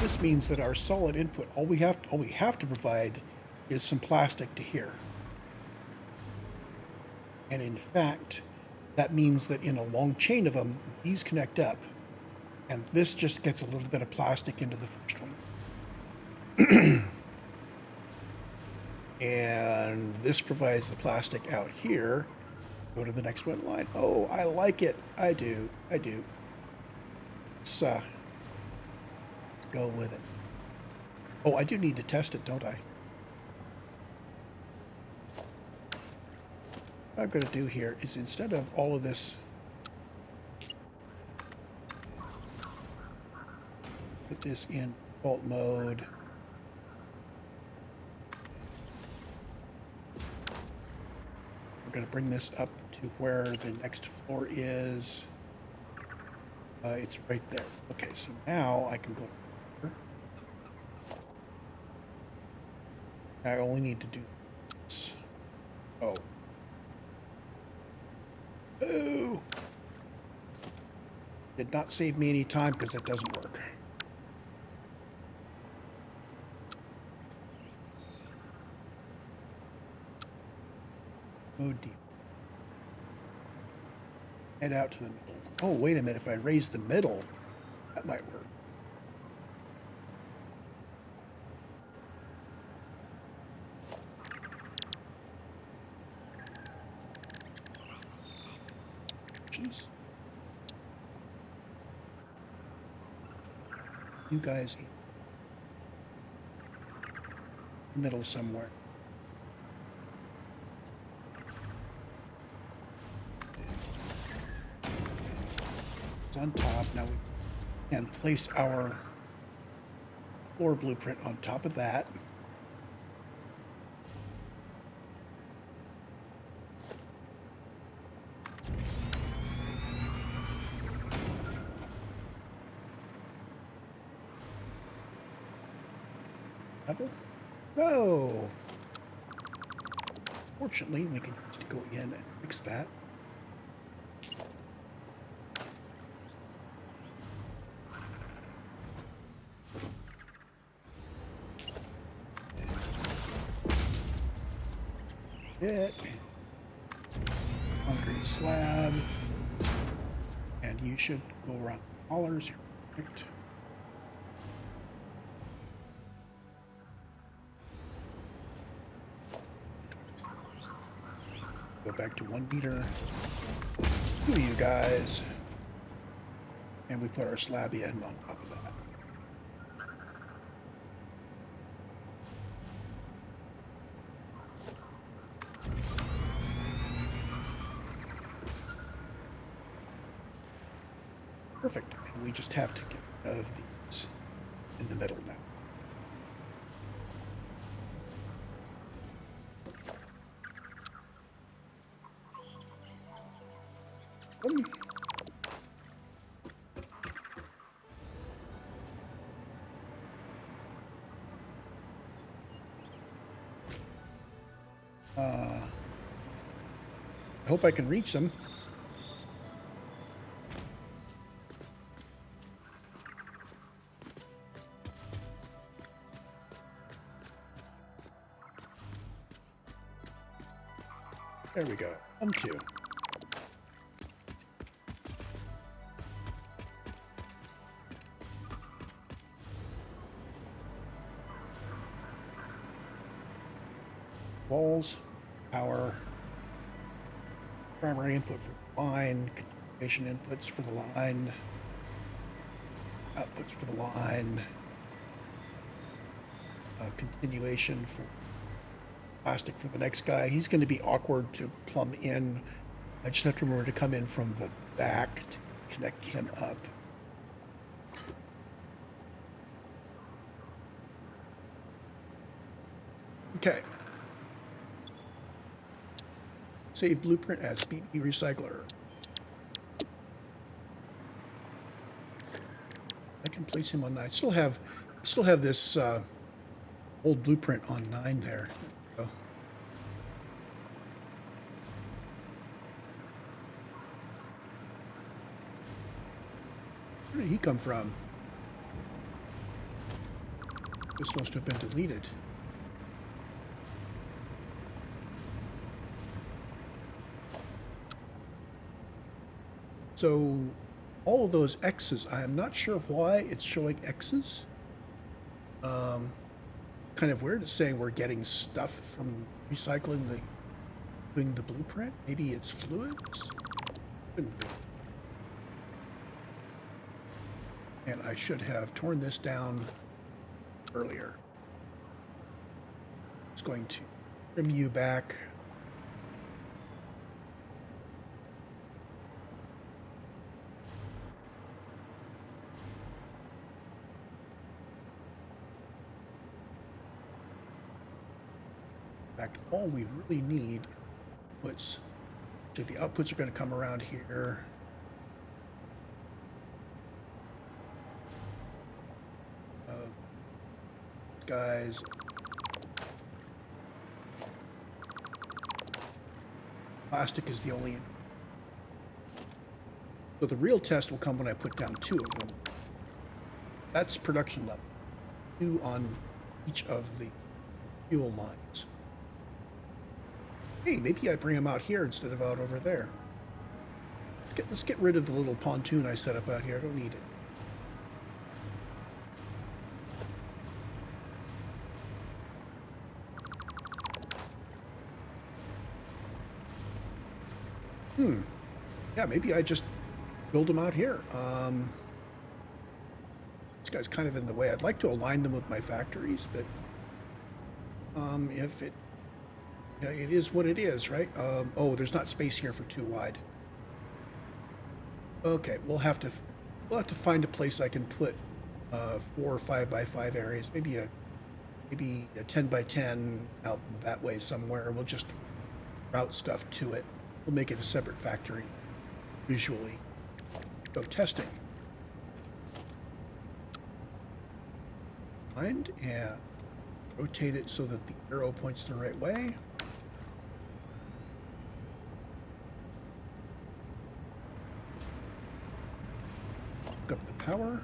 Speaker 1: This means that our solid input, all we have to provide is some plastic to here. And in fact, that means that in a long chain of them, these connect up. And this just gets a little bit of plastic into the first one. And this provides the plastic out here. Go to the next one line. Oh, I like it. I do. Let's go with it. Oh, I do need to test it, don't I? What I'm going to do here is instead of all of this, put this in default mode. We're going to bring this up to where the next floor is. It's right there. Okay, so now I can go here. I only need to do this. Oh. Ooh. Did not save me any time because it doesn't work. Oh deep. Head out to the middle. Oh, wait a minute. If I raise the middle, that might work. Jeez. You guys in the middle somewhere. On top. Now we can place our floor blueprint on top of that. level? No! Fortunately, we can just go in and fix that. It. Concrete slab. And you should go around collars. You're perfect. Go back to 1 meter. Two of you guys. And we put our slab in on top of that. Perfect. And we just have to get rid of these in the middle now. I hope I can reach them. There we go. 1, 2. Walls, power, primary input for the line, continuation inputs for the line, outputs for the line, continuation for plastic for the next guy. He's going to be awkward to plumb in. I just have to remember to come in from the back to connect him up. Okay. Save blueprint as BB recycler. I can place him on 9. Still have this old blueprint on 9 there. So. Where did he come from? This must have been deleted. So all of those X's, I am not sure why it's showing X's. Kind of weird. It's saying we're getting stuff from recycling doing the blueprint. Maybe it's fluids? Couldn't be. And I should have torn this down earlier. It's going to trim you back. In fact, all we really need is so the outputs are going to come around here. Guys. Plastic is the only. So the real test will come when I put down 2 of them. That's production level. 2 on each of the fuel lines. Hey, maybe I bring them out here instead of out over there. Let's get rid of the little pontoon I set up out here. I don't need it. Yeah, maybe I just build them out here. This guy's kind of in the way. I'd like to align them with my factories, but if it is what it is, right? Oh, there's not space here for 2 wide. Okay, we'll have to find a place I can put 4 or 5 by 5 areas. Maybe a 10 by 10 out that way somewhere. We'll just route stuff to it. We'll make it a separate factory visually. So testing. And rotate it so that the arrow points the right way. Hook up the power.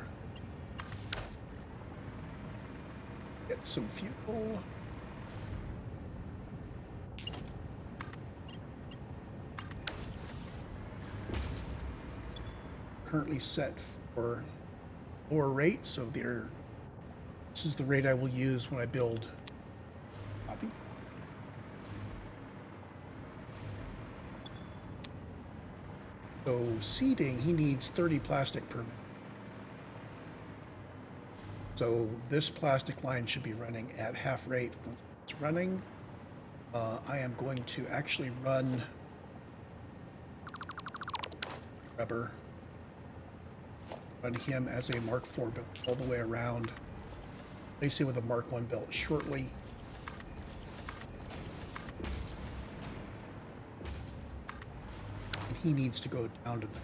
Speaker 1: Get some fuel. Currently set for lower rate, so this is the rate I will use when I build. Copy. So seeding, he needs 30 plastic per minute. So this plastic line should be running at half rate. Once it's running, I am going to actually run rubber. Run him as a Mark IV belt all the way around. Replace it with a Mark I belt shortly. And he needs to go down to the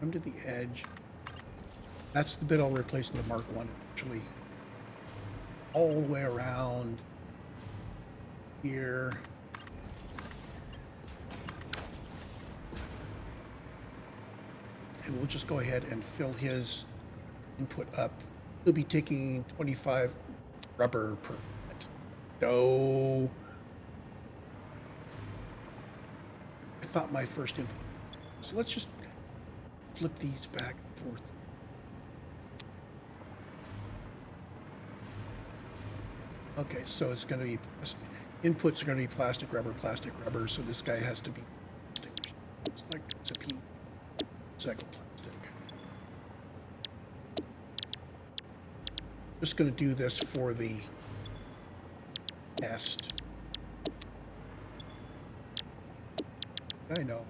Speaker 1: come to the edge. That's the bit I'll replace in the Mark I actually. All the way around here. And we'll just go ahead and fill his input up. He'll be taking 25 rubber per minute. No. I thought my first input. So let's just flip these back and forth. Okay, so it's going to be inputs are going to be plastic rubber. So this guy has to be plastic. It's like it's a P cycle plastic. Just going to do this for the test. I know.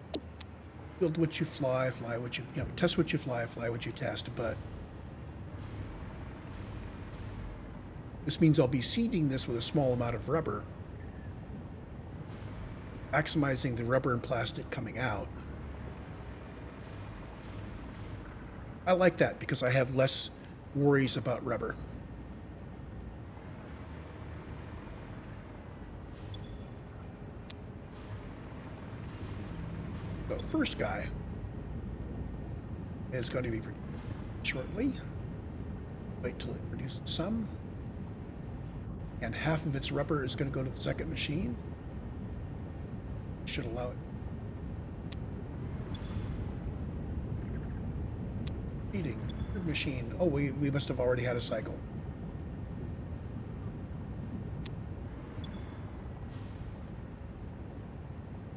Speaker 1: Build what you fly what you test what you fly what you test, but this means I'll be seeding this with a small amount of rubber, maximizing the rubber and plastic coming out. I like that because I have less worries about rubber. The first guy is going to be produced shortly. Wait till it produces some. And half of its rubber is going to go to the second machine. Should allow it. Feeding. Third machine. Oh, we must have already had a cycle.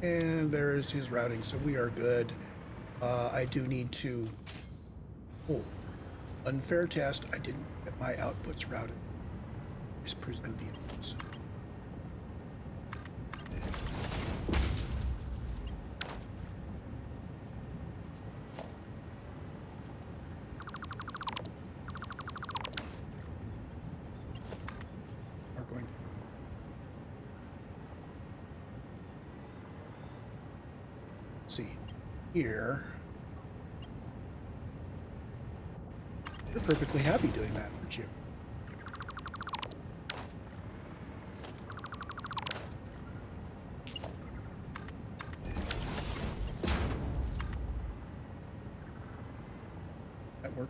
Speaker 1: And there is his routing, so we are good. I do need to... Oh, unfair test. I didn't get my outputs routed. Is present the inputs. Are going to see here. You're perfectly happy doing that, aren't you? That work?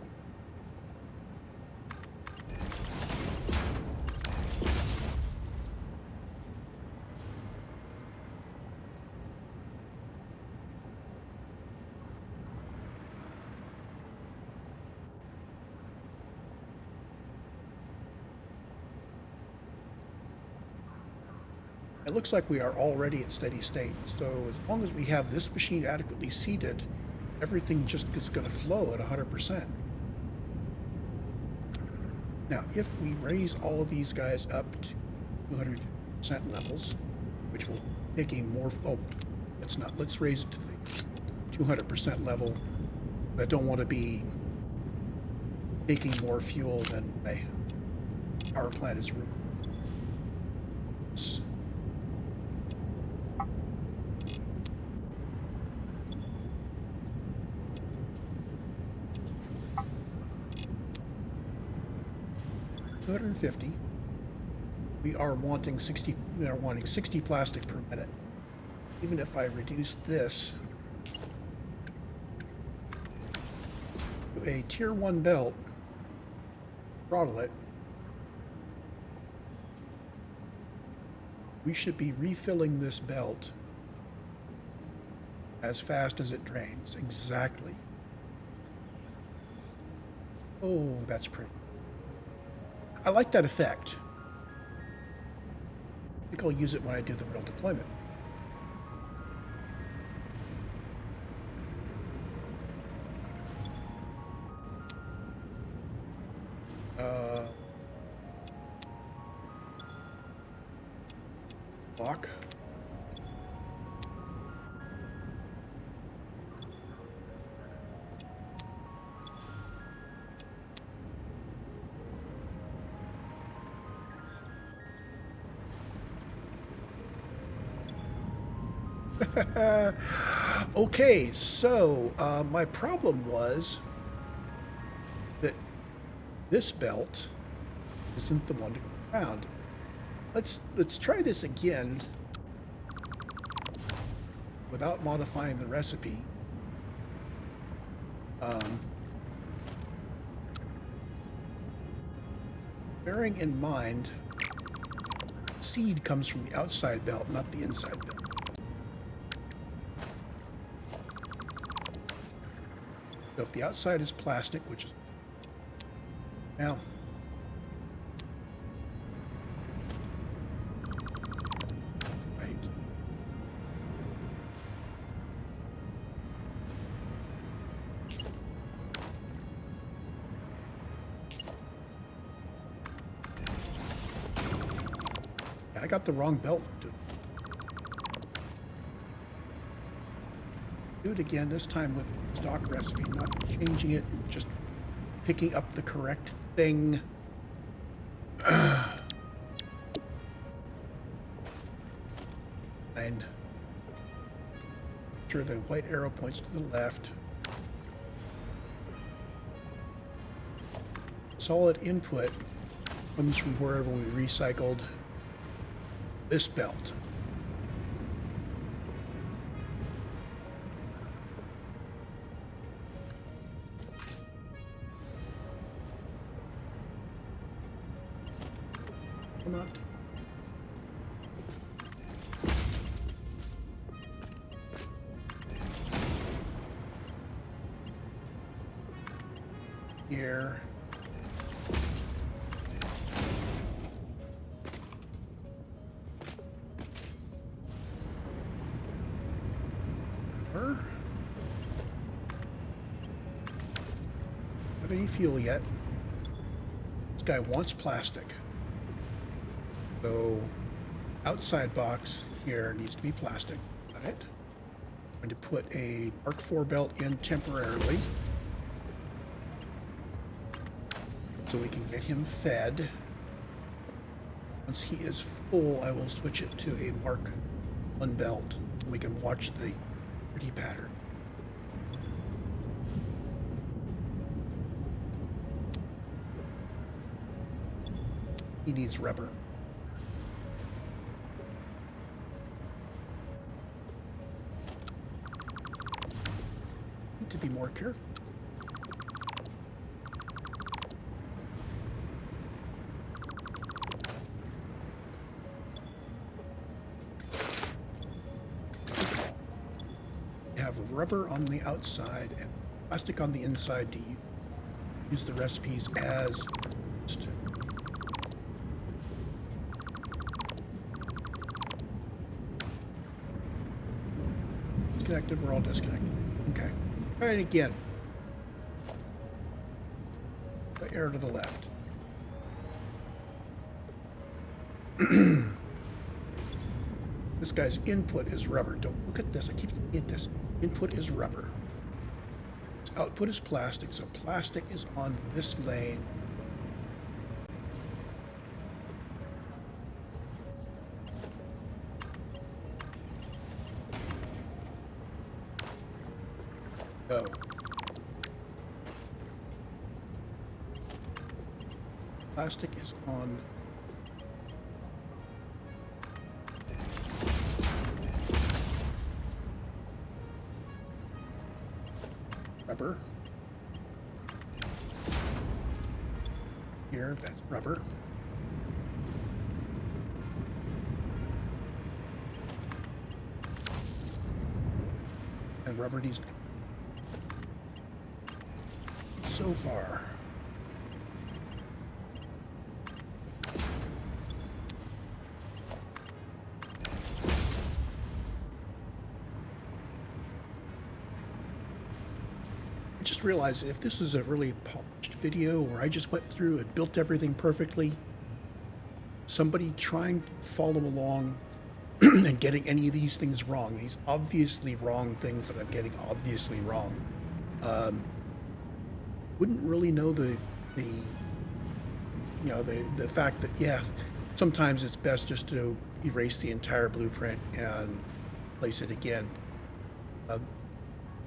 Speaker 1: It looks like we are already at steady state. So as long as we have this machine adequately seated, everything just is going to flow at 100%. Now, if we raise all of these guys up to 200% levels, which will take a more... Oh, Let's raise it to the 200% level. I don't want to be taking more fuel than my power plant is. $250. We are wanting 60. We are wanting 60 plastic per minute. Even if I reduce this to a tier 1 belt, throttle it, we should be refilling this belt as fast as it drains. Exactly. Oh, that's pretty. I like that effect. I think I'll use it when I do the real deployment. Lock. Okay, so my problem was that this belt isn't the one to go around. Let's try this again without modifying the recipe. Bearing in mind, seed comes from the outside belt, not the inside belt. So if the outside is plastic, which is now, right. I got the wrong belt. Do it again, this time with stock recipe, not changing it, just picking up the correct thing. And sure the white arrow points to the left. Solid input comes from wherever we recycled this belt. Not. Here. Have any fuel yet? This guy wants plastic. So, outside box here needs to be plastic. Got it. I'm going to put a Mark IV belt in temporarily so we can get him fed. Once he is full, I will switch it to a Mark I belt so we can watch the pretty pattern. He needs rubber. To be more careful. You have rubber on the outside and plastic on the inside to use the recipes as disconnected. We're all disconnected. Okay. All right, again. The air to the left. This guy's input is rubber. Don't look at this. I keep looking at this. Input is rubber. Its output is plastic. So plastic is on this lane. Go. Plastic is on rubber. Here, that's rubber. And rubber needs so far. I just realized if this is a really polished video where I just went through and built everything perfectly, somebody trying to follow along and getting any of these things wrong, these obviously wrong things that I'm getting obviously wrong, wouldn't really know the fact that, yeah, sometimes it's best just to erase the entire blueprint and place it again.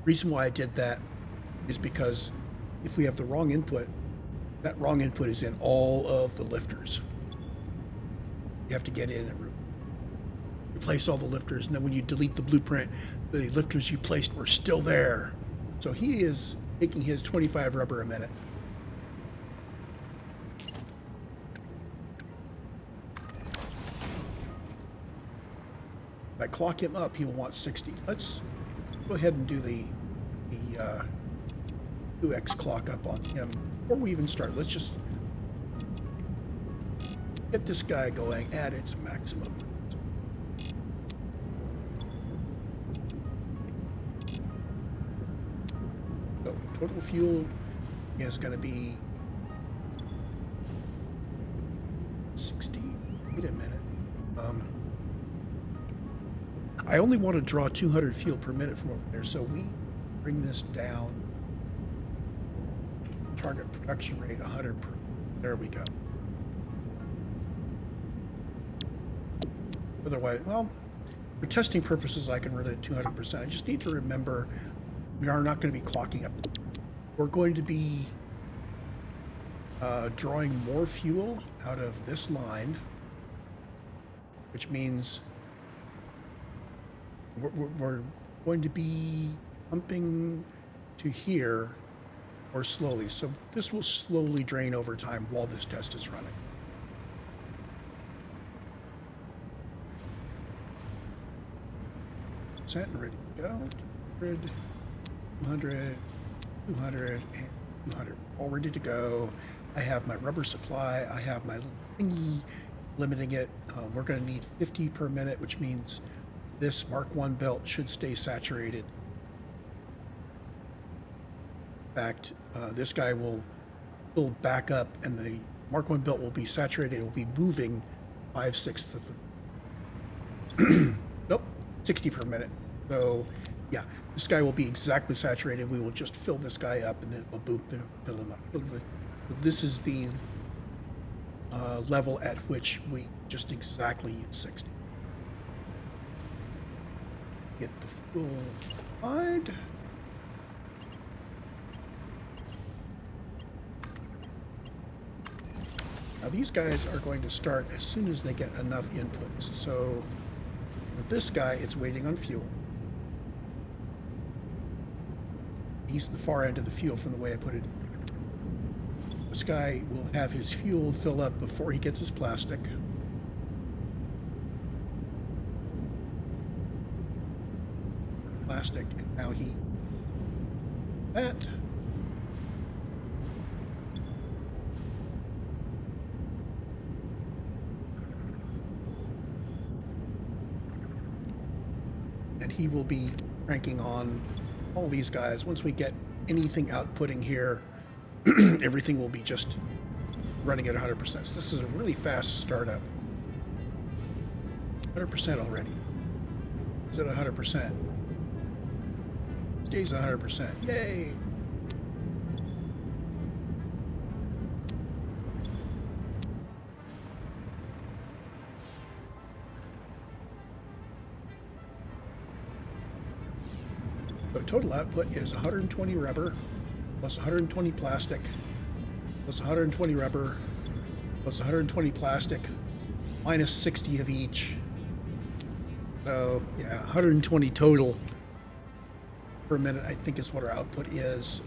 Speaker 1: Reason why I did that is because if we have the wrong input, that wrong input is in all of the lifters. You have to get in and replace all the lifters, and then when you delete the blueprint, the lifters you placed were still there. So he is making his 25 rubber a minute. If I clock him up, he will want 60. Let's go ahead and do the 2x clock up on him before we even start. Let's just get this guy going at its maximum. So total fuel is going to be 60. Wait a minute. I only want to draw 200 fuel per minute from over there, so we bring this down. Target production rate 100 per. There we go. Otherwise, well, for testing purposes, I can run it at 200%. I just need to remember we are not going to be clocking up. We're going to be drawing more fuel out of this line, which means we're going to be pumping to here more slowly. So this will slowly drain over time while this test is running. Set and ready to go. 100, 200, 200, and 200. All ready to go. I have my rubber supply. I have my little thingy limiting it. We're going to need 50 per minute, which means this Mark I belt should stay saturated. In fact, this guy will build back up, and the Mark I belt will be saturated. It will be moving 5/6 of the nope, 60 per minute. So yeah, this guy will be exactly saturated. We will just fill this guy up, and then we'll boom, fill him up. This is the level at which we just exactly hit 60. Get the fuel applied. Now these guys are going to start as soon as they get enough inputs. So with this guy, it's waiting on fuel. He's the far end of the fuel from the way I put it. This guy will have his fuel fill up before he gets his plastic. Plastic, and now he that. And he will be cranking on all these guys. Once we get anything outputting here, everything will be just running at 100%. So this is a really fast startup. 100% already. It's at 100%. Stays 100%. Yay! So total output is 120 rubber plus 120 plastic plus 120 rubber plus 120 plastic minus 60 of each. So yeah, 120 total per minute, I think, is what our output is.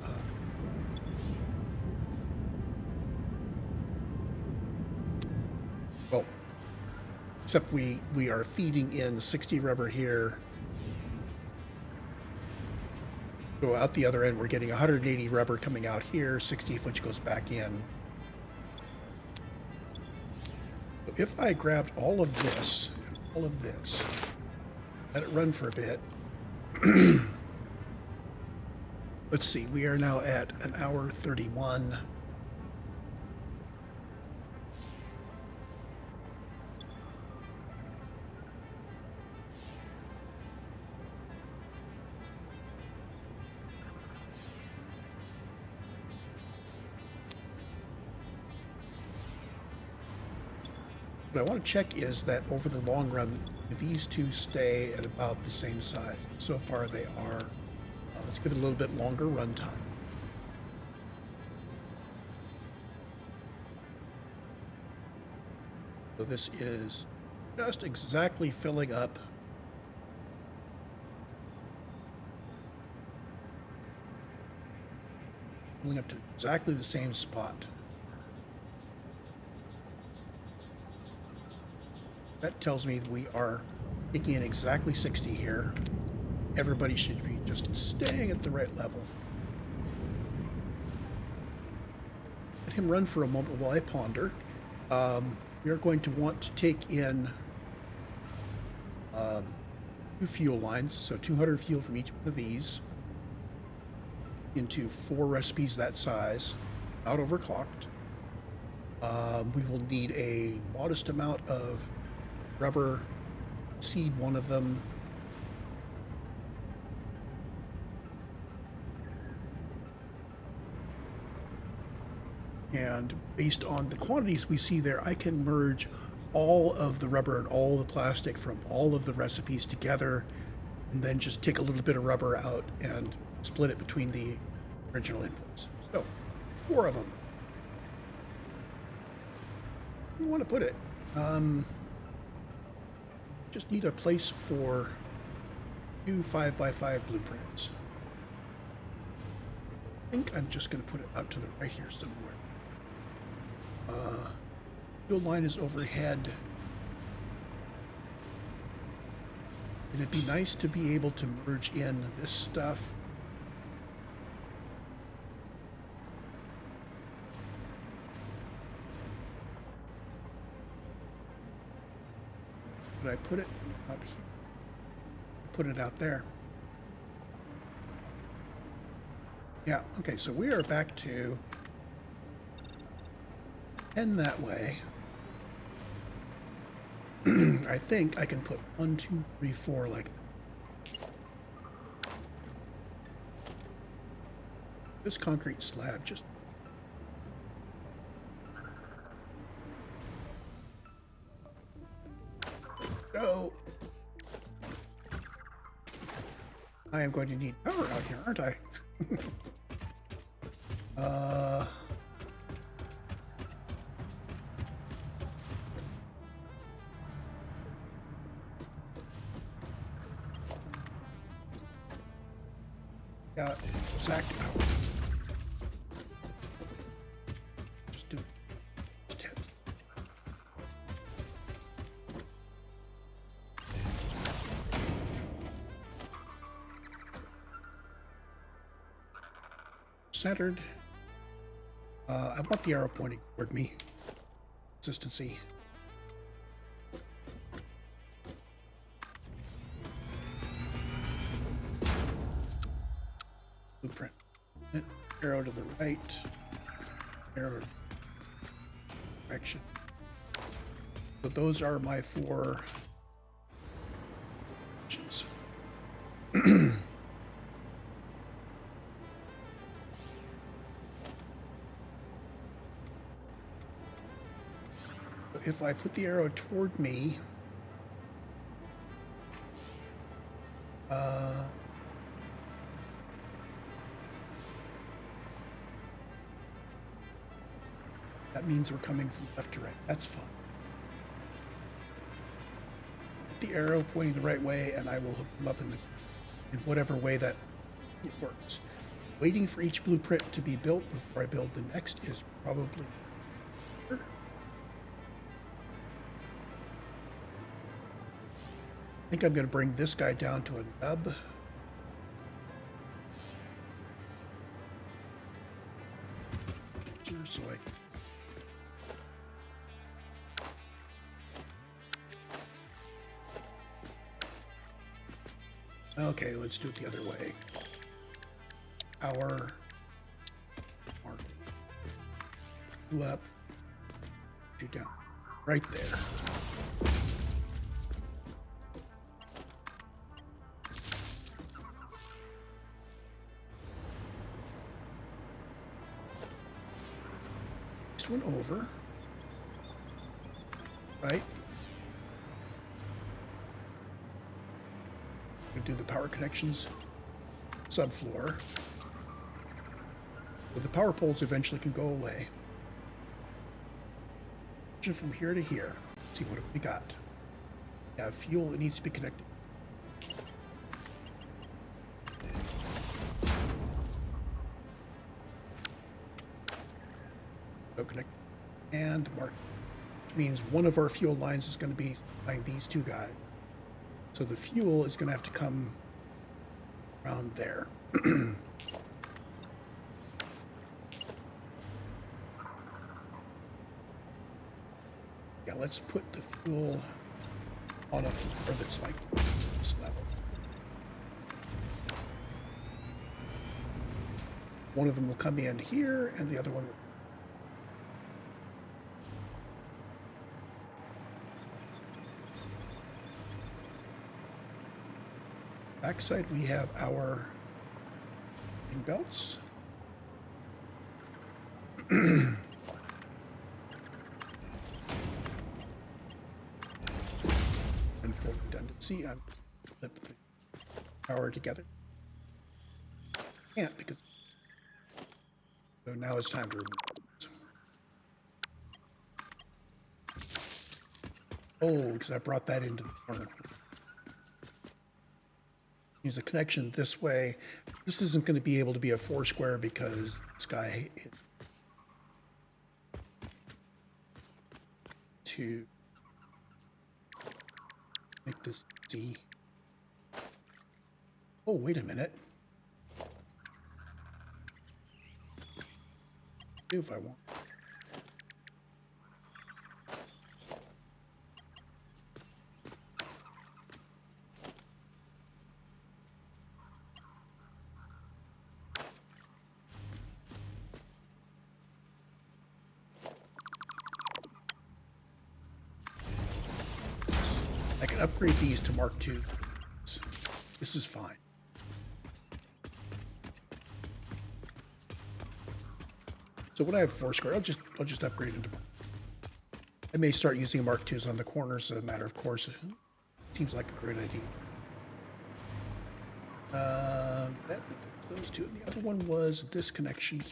Speaker 1: Well, except we are feeding in 60 rubber here. So out the other end, we're getting 180 rubber coming out here, 60 of which goes back in. So if I grabbed all of this, let it run for a bit. Let's see, we are now at an hour 31. What I want to check is that over the long run, these two stay at about the same size. So far they are. Let's give it a little bit longer run time. So this is just exactly filling up. Filling up to exactly the same spot. That tells me we are taking in exactly 60 here. Everybody should be just staying at the right level. Let him run for a moment while I ponder. We are going to want to take in 2 fuel lines, so 200 fuel from each one of these into 4 recipes that size, not overclocked. We will need a modest amount of rubber, seed one of them. And based on the quantities we see there, I can merge all of the rubber and all the plastic from all of the recipes together, and then just take a little bit of rubber out and split it between the original inputs. So, 4 of them. Where do you want to put it? Just need a place for 2 5x5 blueprints. I think I'm just going to put it out to the right here somewhere. Fuel line is overhead. And it'd be nice to be able to merge in this stuff. But I put it out here. Put it out there. Yeah, okay, so we are back to 10 that way. I think I can put 1, 2, 3, 4 like that. This concrete slab just... go. I am going to need power out here, aren't I? Yeah, Zach. Just do 10. Centered. I want the arrow pointing toward me. Consistency. Blueprint. Arrow to the right. Arrow to the direction. So those are my 4 options. If I put the arrow toward me, that means we're coming from left to right. That's fine. Put the arrow pointing the right way, and I will hook them up in whatever way that it works. Waiting for each blueprint to be built before I build the next is probably better. I think I'm going to bring this guy down to a nub. So okay, let's do it the other way. Power, mark, you up, you down, right there. Next one over, right? Do the power connections subfloor. But the power poles eventually can go away. From here to here. Let's see what have we got. We have fuel that needs to be connected. So connect and mark, which means one of our fuel lines is going to be behind these two guys. So the fuel is going to have to come around there. Yeah, let's put the fuel on a floor that's like this level. One of them will come in here, and the other one will. Backside, we have our belts. And for redundancy, I'm flip the power together. Can't because. So now it's time to remove it. Oh, because I brought that into the corner. Use a connection this way. This isn't going to be able to be a 4 square because this guy to make this C. Oh, wait a minute. Do if I want. I can upgrade these to Mark II. This is fine. So when I have 4 square, I'll just upgrade into Mark. I may start using Mark IIs on the corners as a matter of course. It seems like a great idea. Those two. And the other one was this connection here.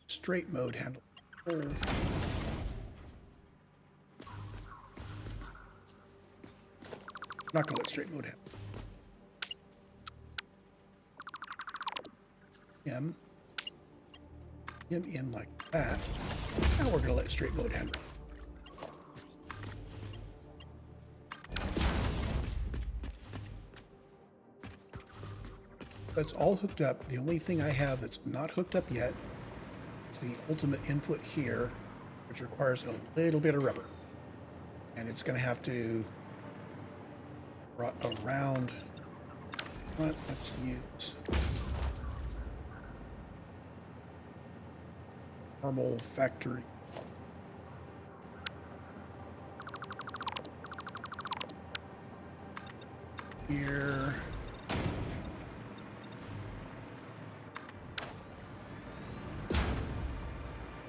Speaker 1: Straight mode handle. Not gonna let straight mode handle. M in like that. Now we're gonna let straight mode handle. That's all hooked up. The only thing I have that's not hooked up yet is the ultimate input here, which requires a little bit of rubber. And it's going to have to around. Let's use normal factory. Here.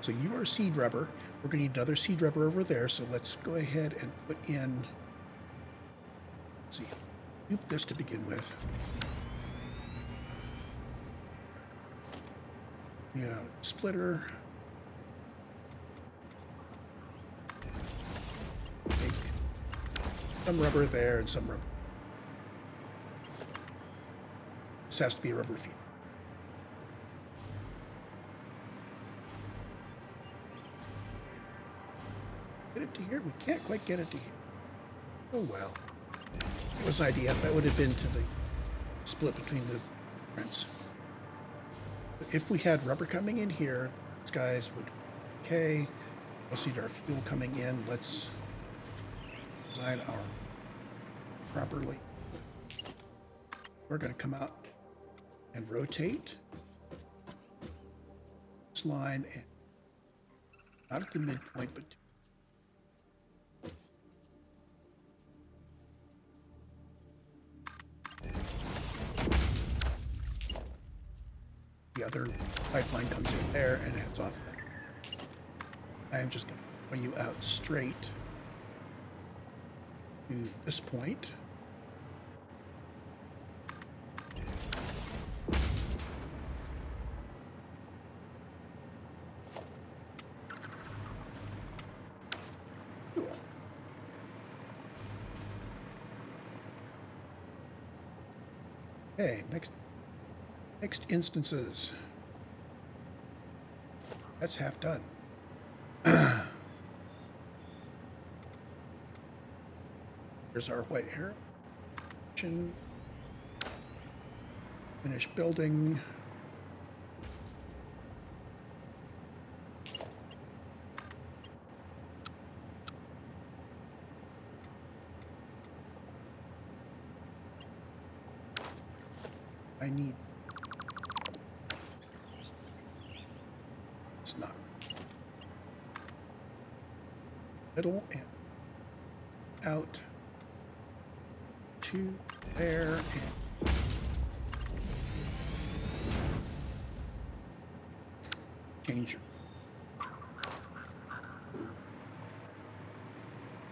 Speaker 1: So you are seed rubber. We're going to need another seed rubber over there. So let's go ahead and put in, let's see, loop this to begin with. Yeah, splitter. Take some rubber there and some rubber. This has to be a rubber feed. Get it to here? We can't quite get it to here. Oh well. It was an idea. That would have been to the split between the prints. If we had rubber coming in here, these guys would, okay. Let's see our fuel coming in. Let's design our properly. We're going to come out and rotate this line, and not at the midpoint, but the other pipeline comes in there and heads off there. I am just going to bring you out straight to this point. Cool. Okay, next instances. That's half done. Here's our white arrow. Finish building. I need. It's not. Middle and out to there and change your.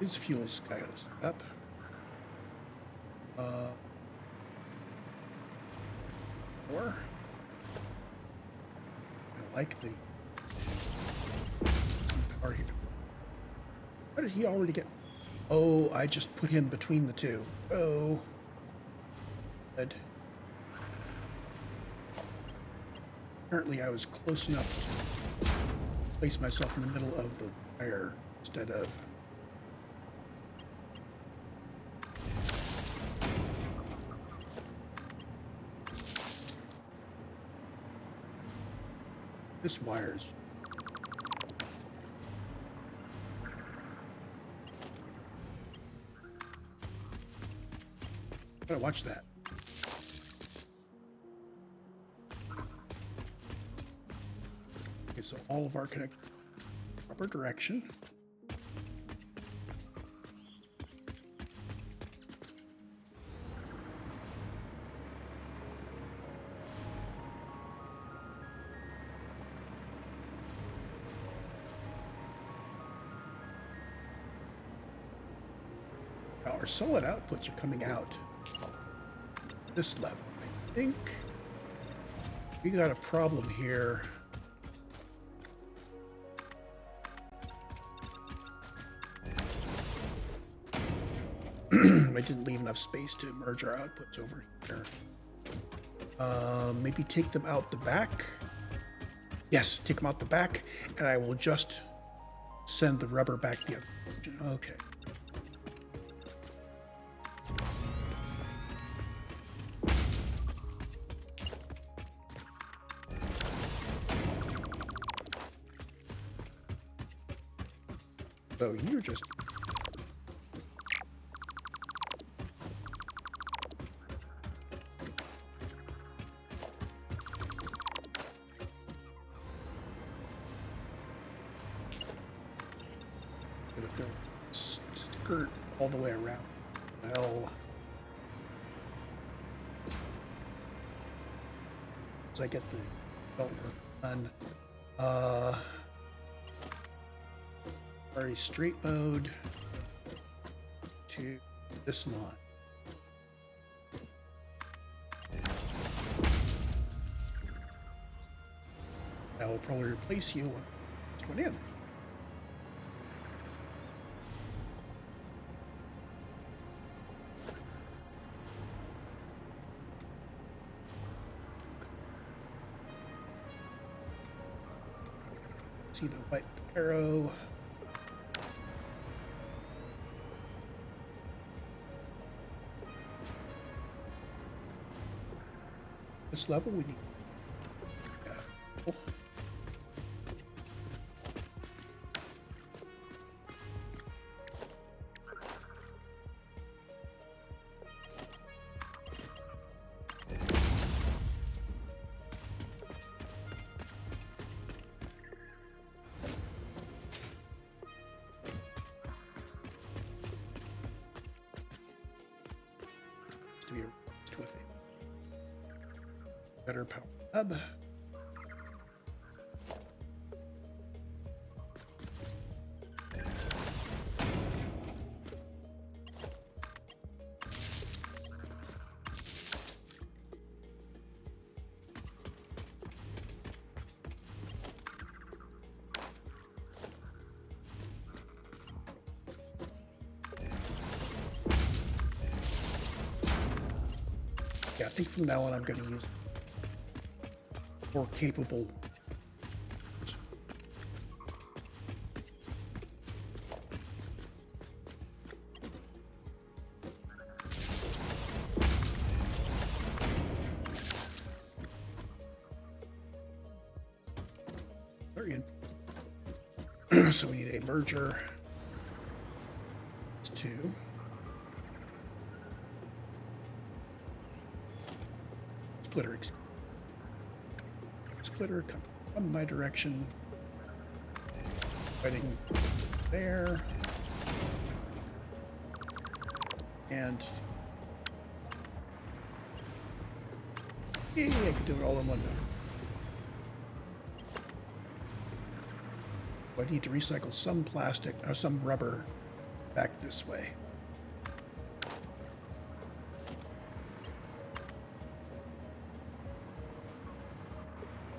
Speaker 1: His fuel's goes up. Or I like the power here. How did he already get? Oh, I just put him between the two. Oh, good. Apparently, I was close enough to place myself in the middle of the wire instead of. This wire's. Gotta watch that. Okay, so all of our connectors proper direction. Our solid outputs are coming out this level. I think we got a problem here. I didn't leave enough space to merge our outputs over here. Maybe take them out the back. Yes, take them out the back, and I will just send the rubber back the other direction. Okay. So you're just gonna go skirt all the way around. Well, as I get the belt work done, a straight mode to this line. I will probably replace you when this one in. See the white arrow. This level we need. Yeah. Oh. To be replaced with a better power hub. Yeah, I think from now on I'm going to use more capable. So we need a merger. It's 2. Splitter come from my direction. Heading there. And yeah, I can do it all in one go. I need to recycle some plastic or some rubber back this way.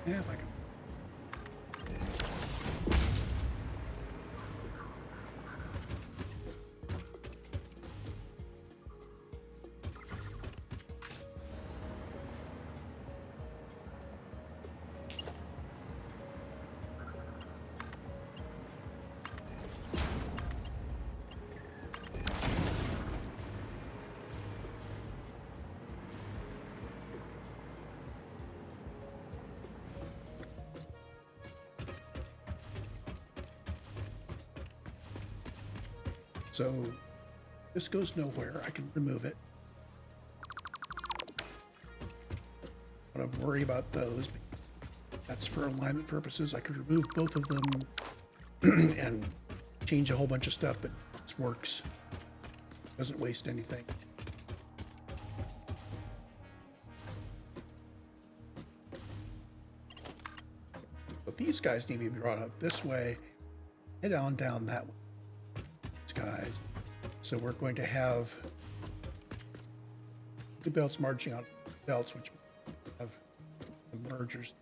Speaker 1: Yeah, if I can. So this goes nowhere. I can remove it. I don't worry about those. That's for alignment purposes. I could remove both of them and change a whole bunch of stuff, but this works. Doesn't waste anything. But these guys need to be brought up this way, head on down that way. Guys, so we're going to have the belts marching on belts, which have the mergers.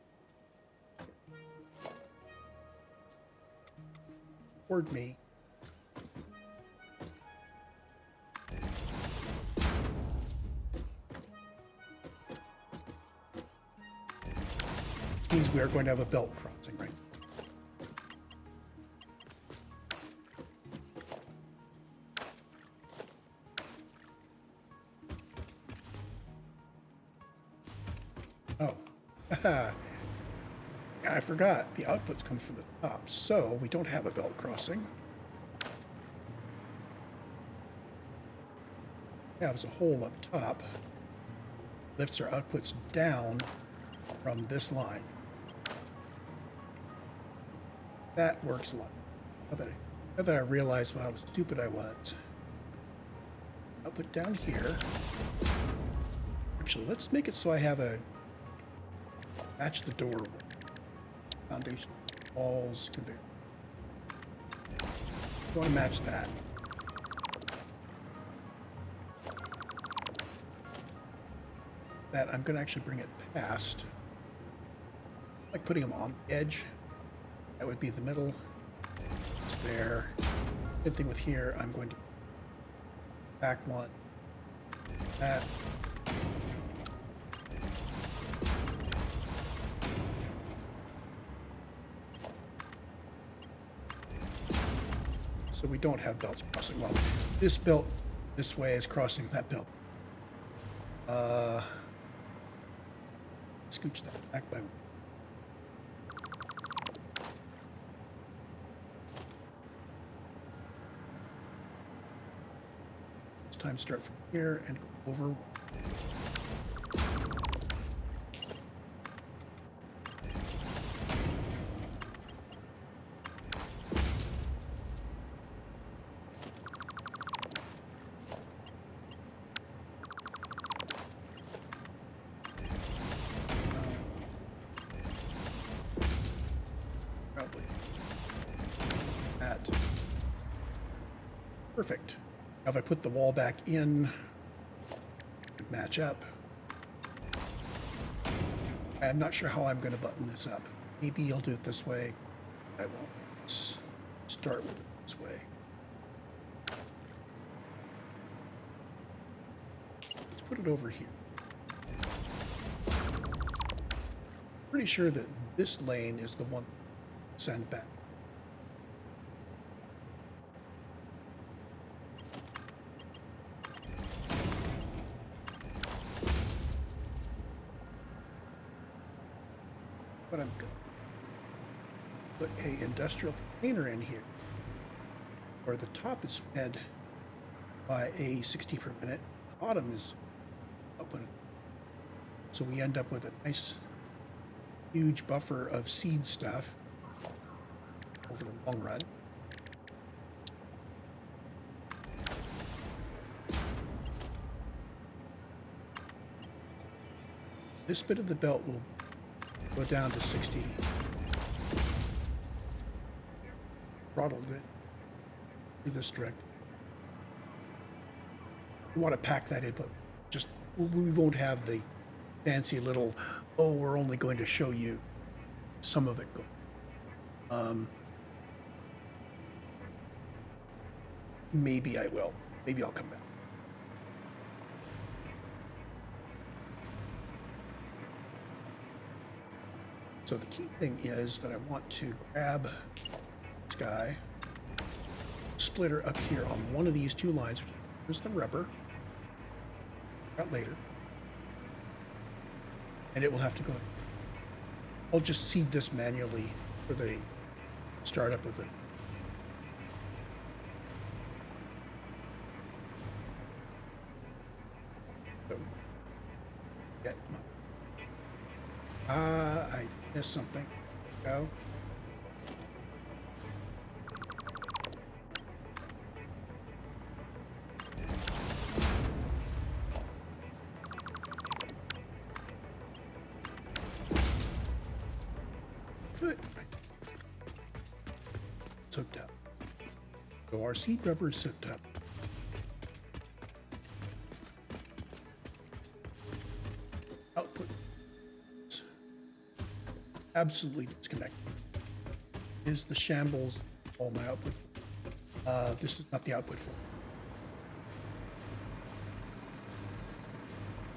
Speaker 1: Toward me. Which means we are going to have a belt crossing, right? Oh, I forgot. The outputs come from the top, so we don't have a belt crossing. Yeah, there's a hole up top. Lifts our outputs down from this line. That works a lot. Now that I realized how stupid I was. Output down here. Actually, let's make it so I have a match the door. Foundation, walls, conveyor. want to match that. That I'm going to actually bring it past, like putting them on the edge. That would be the middle. It's there. Good thing with here, I'm going to back one. That. So we don't have belts crossing. Well, this belt this way is crossing that belt. Scooch that back by. It's time to start from here and go over. Perfect. Now if I put the wall back in, it match up. I'm not sure how I'm going to button this up. Maybe I'll do it this way. I won't. Let's start with it this way. Let's put it over here. Pretty sure that this lane is the one to send back. But I'm going to put a industrial container in here where the top is fed by a 60 per minute, the bottom is open. So we end up with a nice huge buffer of seed stuff over the long run. This bit of the belt will go down to 60. Throttle it. Do this direct. We want to pack that in, but just we won't have the fancy little, oh, we're only going to show you some of it go. Maybe I will. Maybe I'll come back. So the key thing is that I want to grab this guy, splitter up here on one of these two lines. There's the rubber. Out later. And it will have to go. I'll just seed this manually for the startup of it. So, get my. I missed something. Go. Good. It's hooked up. So our seed rubber is hooked up. Output. Absolutely disconnected. Is the shambles all my output? This is not the output for.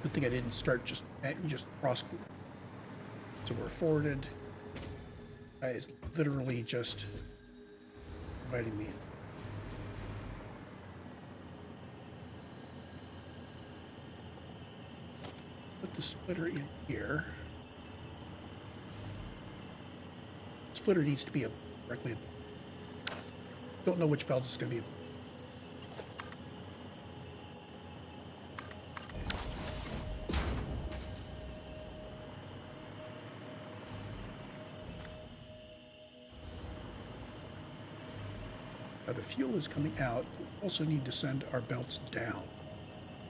Speaker 1: Good thing I didn't start just cross. So we're forwarded. Is literally just providing the. Put the splitter in here. Splitter needs to be directly. Don't know which belt it's going to be. The fuel is coming out. We also need to send our belts down.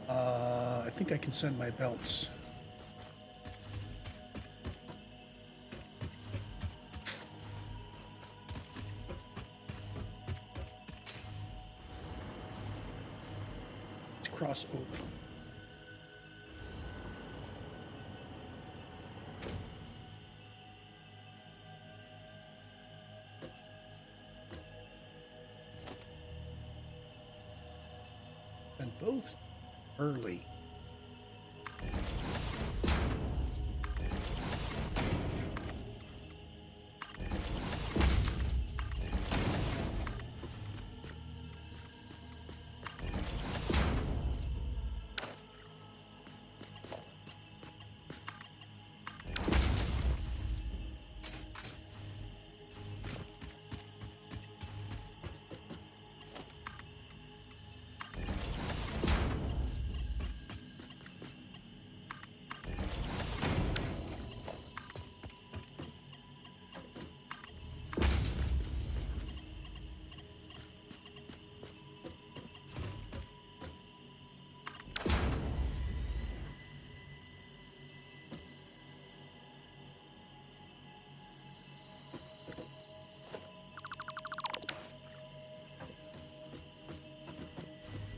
Speaker 1: I think I can send my belts. cross over. And both early.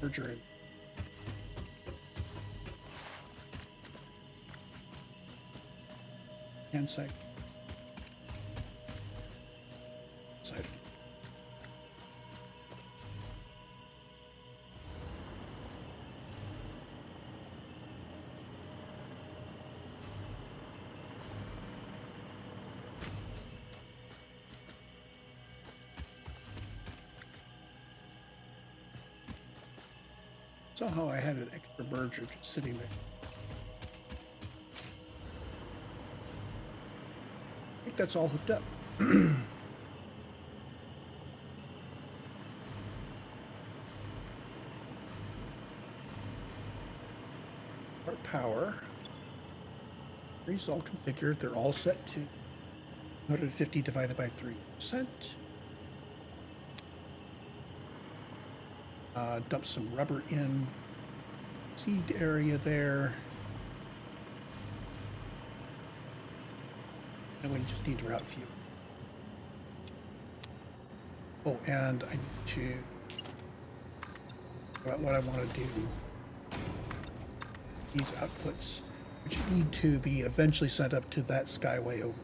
Speaker 1: Merger in. Hand side. Side. Somehow I had an extra merger just sitting there. I think that's all hooked up. Our power. These all configured. They're all set to 150 divided by 3%. Dump some rubber in seed area there. And we just need to route fuel. Oh, and I need to, what I want to do, these outputs, which need to be eventually sent up to that skyway over.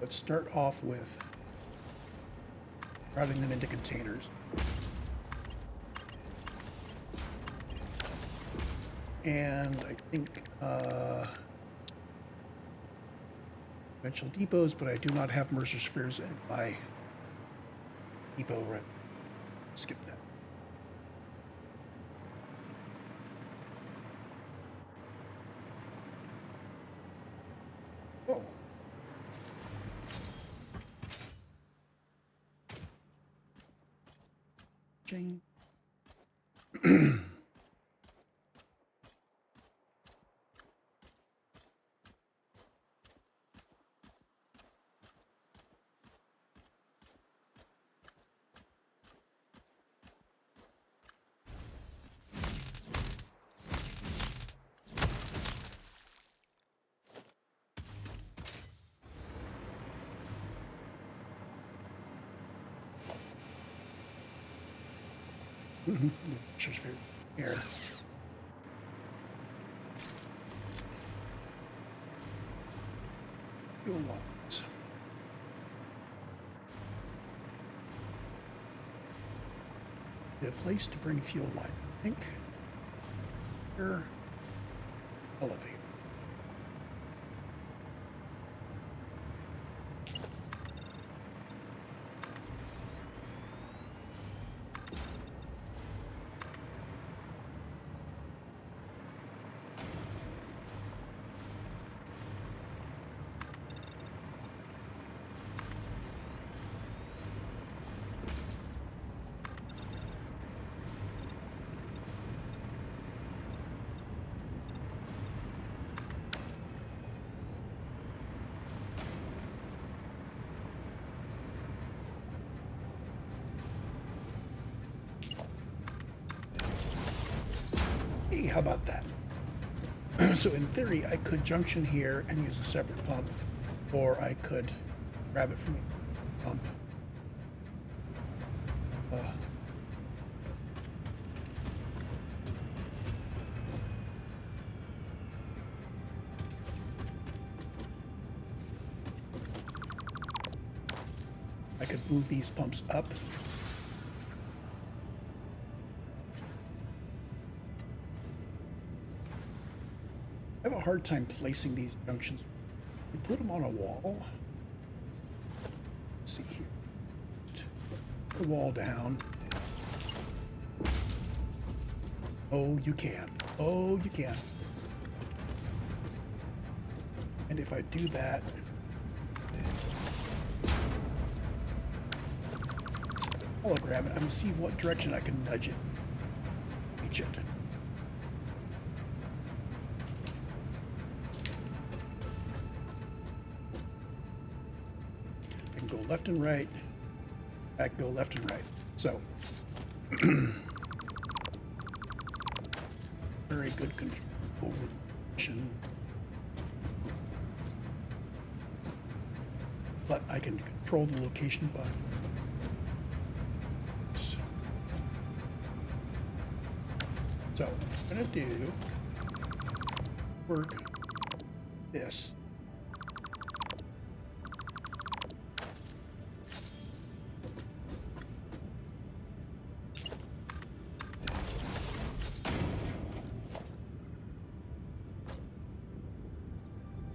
Speaker 1: Let's start off with routing them into containers. And I think conventional depots, but I do not have Mercer spheres in my depot. Right. Skip that. Oh. Jane. Just for here. Fuel lines. A place to bring fuel line. I think. Here. Elevator. Hey, how about that? So in theory, I could junction here and use a separate pump, or I could grab it from the pump. I could move these pumps up. I have a hard time placing these junctions. You put them on a wall. Let's see here. Put the wall down. Oh, you can. Oh, you can. And if I do that, I'll grab it. I'm gonna see what direction I can nudge it. Reach it. I can go left and right. I can go left and right. So, very good control over the position. But I can control the location by so I'm going to do work this.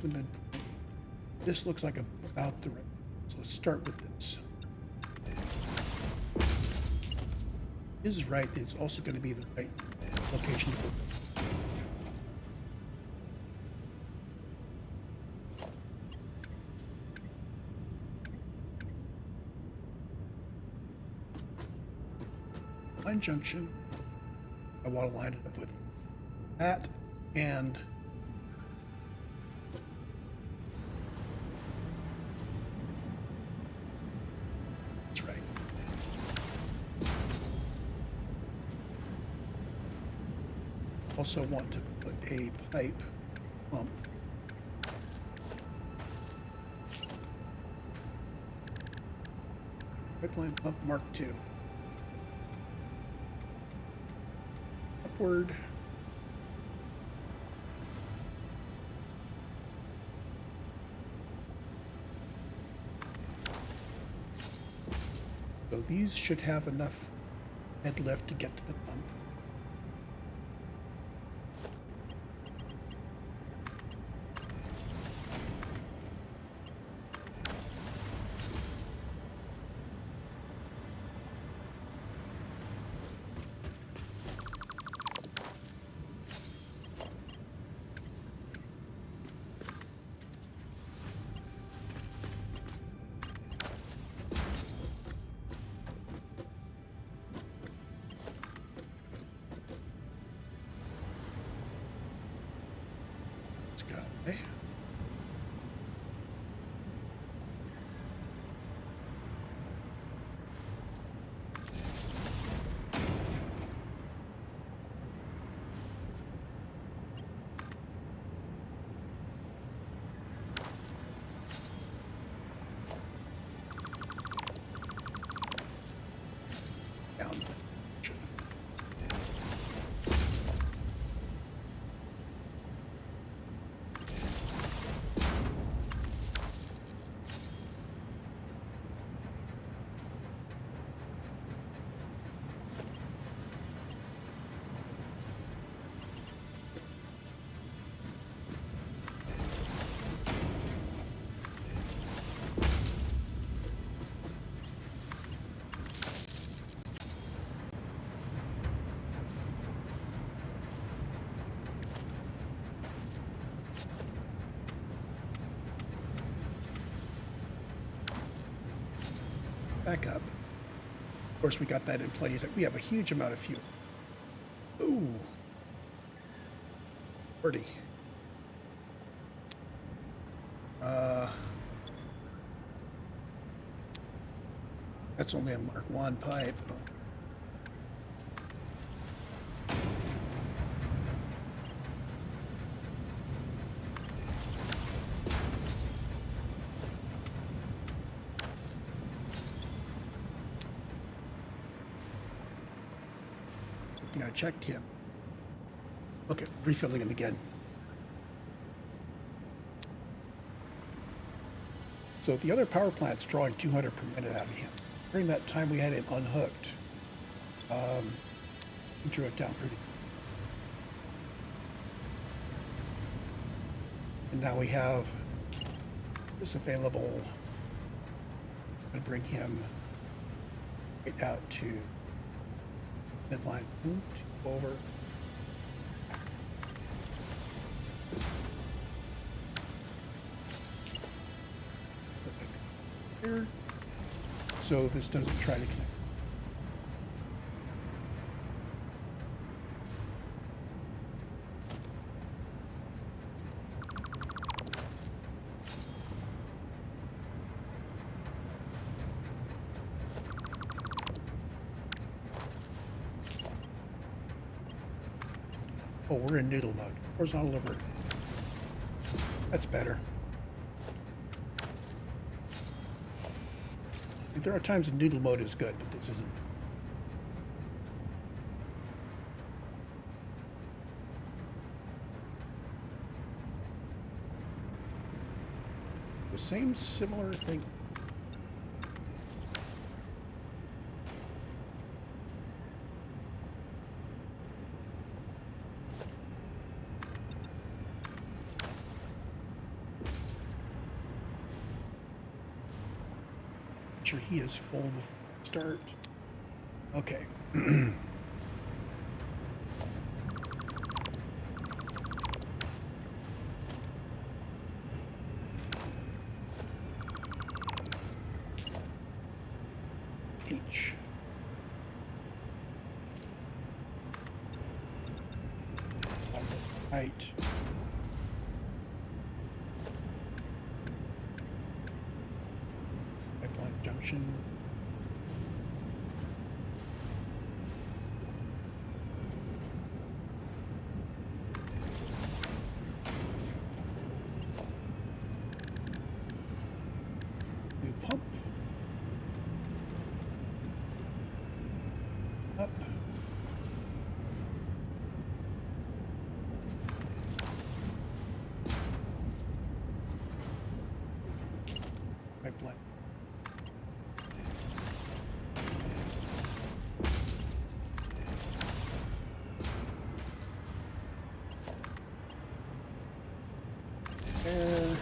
Speaker 1: And then this looks like about the right. So let's start with this. This is right. It's also going to be the right location to put them. Line junction. I want to line it up with that and that's right. Also want to put a pipe pump pipeline pump Mark II. Upward. So these should have enough head lift to get to the pump. Okay. Down. Back up. Of course, we got that in plenty of time. We have a huge amount of fuel. Ooh. 40. That's only a Mark I pipe. working. I checked him. Okay, refilling him again. So the other power plant's drawing 200 per minute out of him. During that time, we had him unhooked. He drew it down pretty. And now we have this available. I'm going to bring him right out to midline. Over. Here. So this doesn't try to connect. Oh, we're in noodle mode. Horizontal liver. That's better. There are times in noodle mode is good, but this isn't. The same similar thing. Sure he is full before we start. Okay. H. Right. Pipeline junction. New pump. Up. Pipeline. There.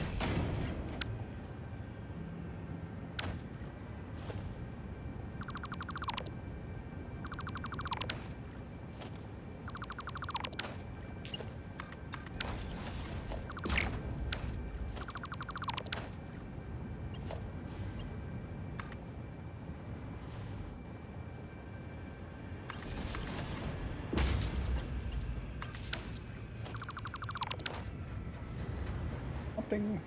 Speaker 1: Pumping.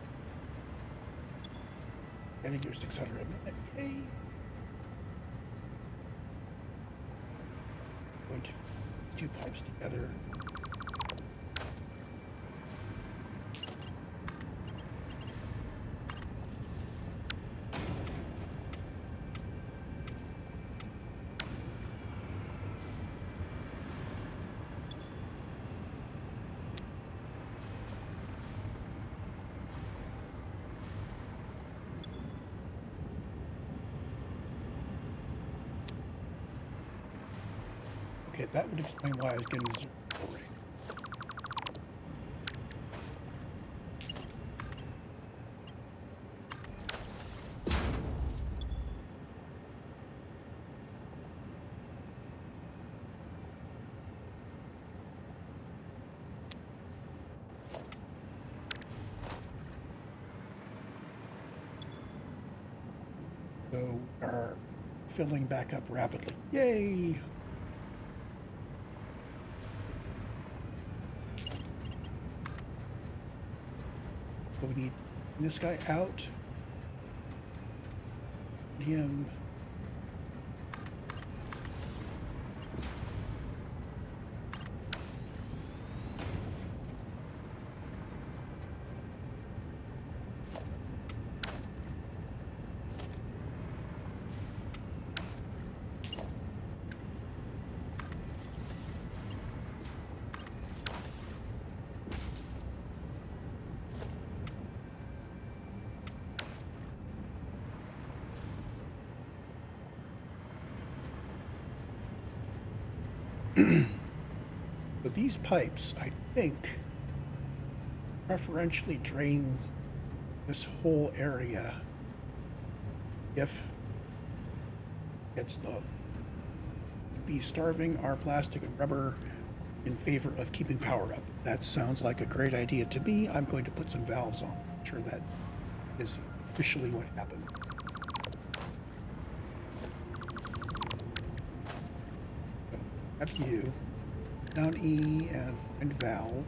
Speaker 1: Getting your 600 a minute. Yay. Going to fuse two pipes together. Okay, that would explain why I was getting zero rate. So we are filling back up rapidly. Yay! So we need this guy out. Him. So these pipes, I think, preferentially drain this whole area if it's low. We'd be starving our plastic and rubber in favor of keeping power up. That sounds like a great idea to me. I'm going to put some valves on. I'm sure that is officially what happened. So, up you, down E and find valve.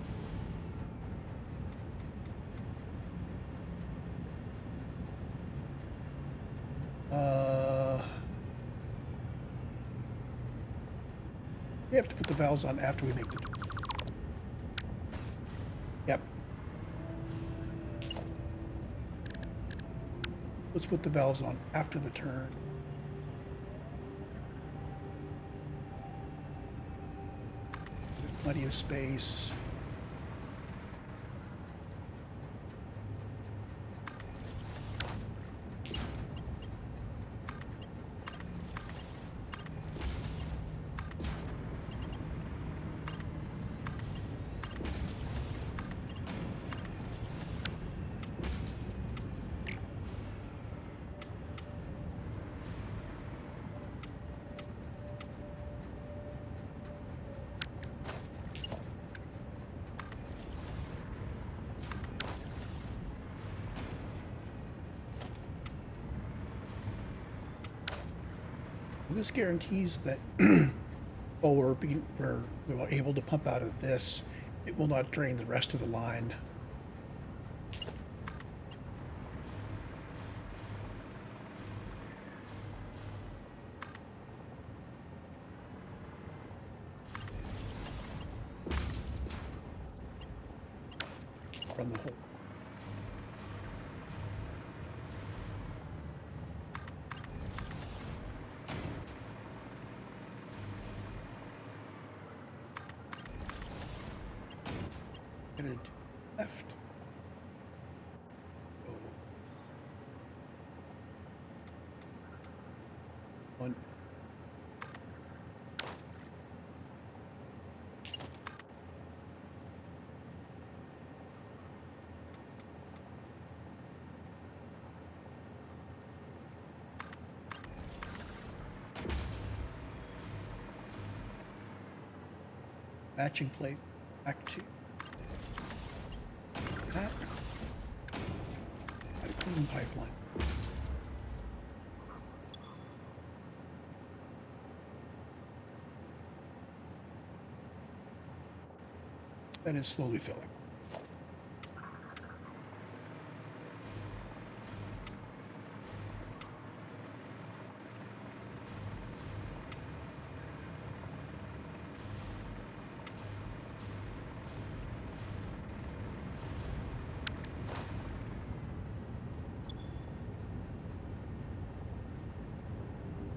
Speaker 1: We have to put the valves on after we make the turn. Yep. Let's put the valves on after the turn. Plenty of space. This guarantees that while we're able to pump out of this, it will not drain the rest of the line. From the hole. Headed left. Oh. One. Matching plate back to that. A clean pipeline. That is slowly filling.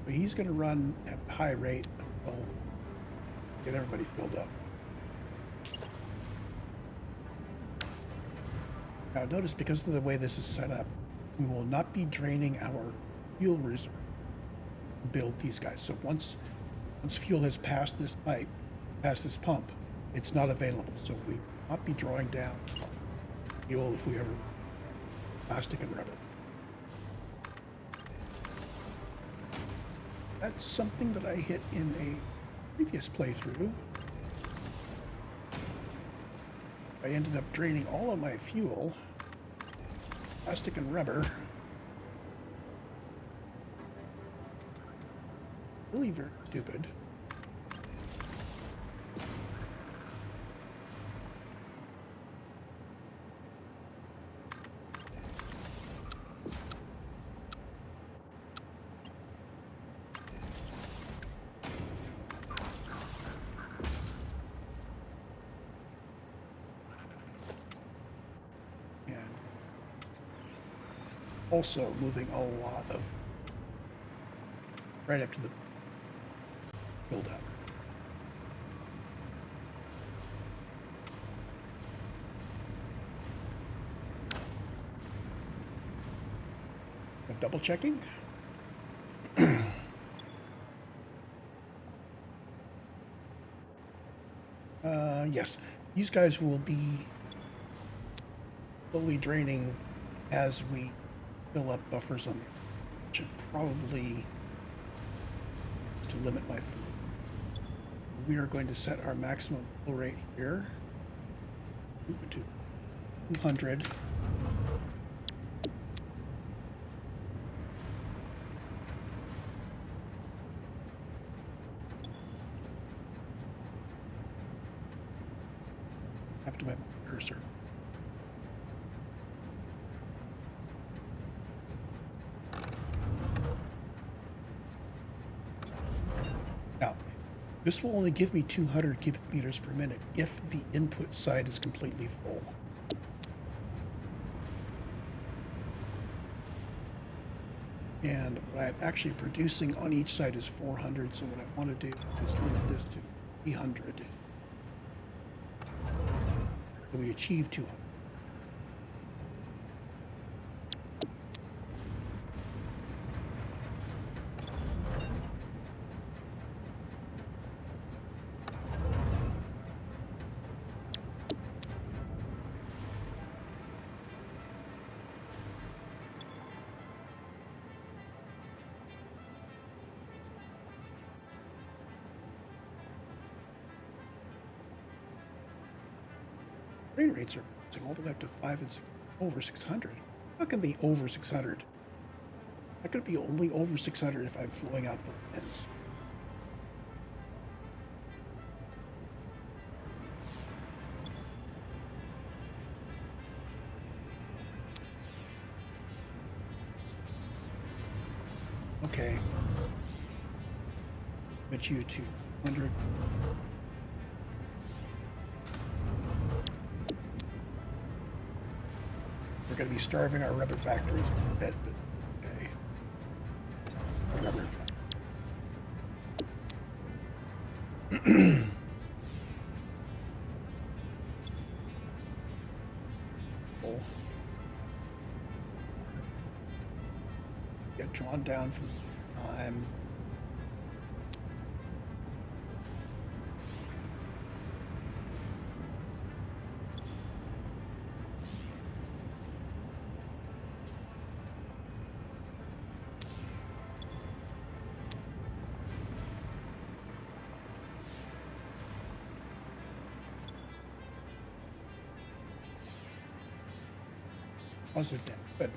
Speaker 1: But he's going to run at a high rate until get everybody filled up. Now notice, because of the way this is set up, we will not be draining our fuel reserve to build these guys. So once fuel has passed this pipe, past this pump, it's not available. So we will not be drawing down fuel if we ever plastic and rubber. That's something that I hit in a previous playthrough. I ended up draining all of my fuel, plastic and rubber. Really very stupid. Also moving a lot of right up to the build up. Double checking. Yes, these guys will be slowly draining as we fill up buffers on the. Should probably to limit my flow. We are going to set our maximum flow rate here to 200. Have to have my cursor. Now, this will only give me 200 cubic meters per minute if the input side is completely full. And what I'm actually producing on each side is 400, so what I want to do is limit this to 300. So we achieve 200. Train rates are all the way up to 5 and 6, over 600. How can they over 600? How could it be only over 600 if I'm flowing out both ends? Okay. Bet you 200. We're going to be starving our rubber factories a bit, but okay. Rubber. Oh. Get drawn down from time. Positive damage, but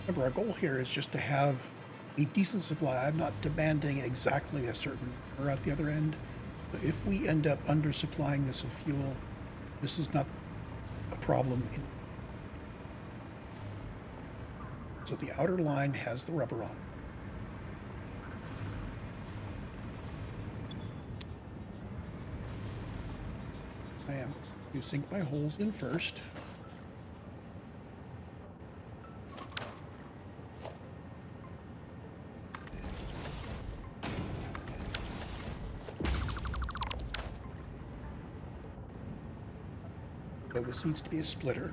Speaker 1: remember, our goal here is just to have a decent supply. I'm not demanding exactly a certain number at the other end, but if we end up undersupplying this with fuel, this is not a problem. So the outer line has the rubber on it. I am going to sink my holes in first. So this needs to be a splitter.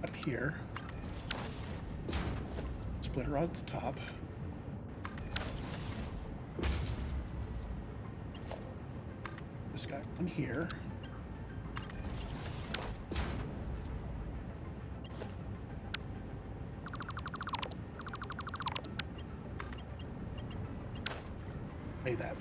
Speaker 1: Up here. Splitter on the top. This guy on here. Lay that.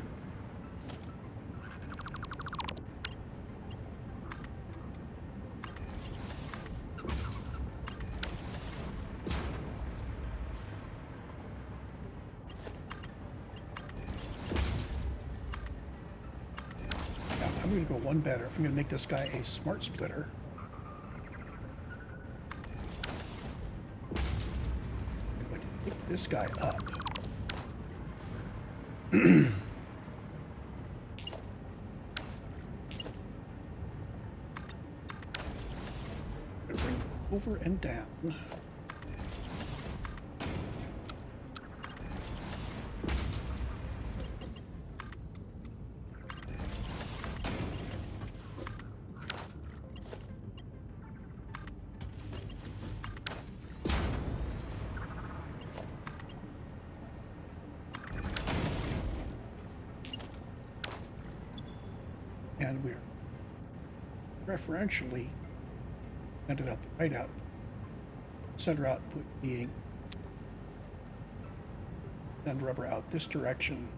Speaker 1: I'm going to go one better. I'm going to make this guy a smart splitter. I'm going to pick this guy up. Bring over and down. and we're preferentially send it out the right output. Center output being send rubber out this direction.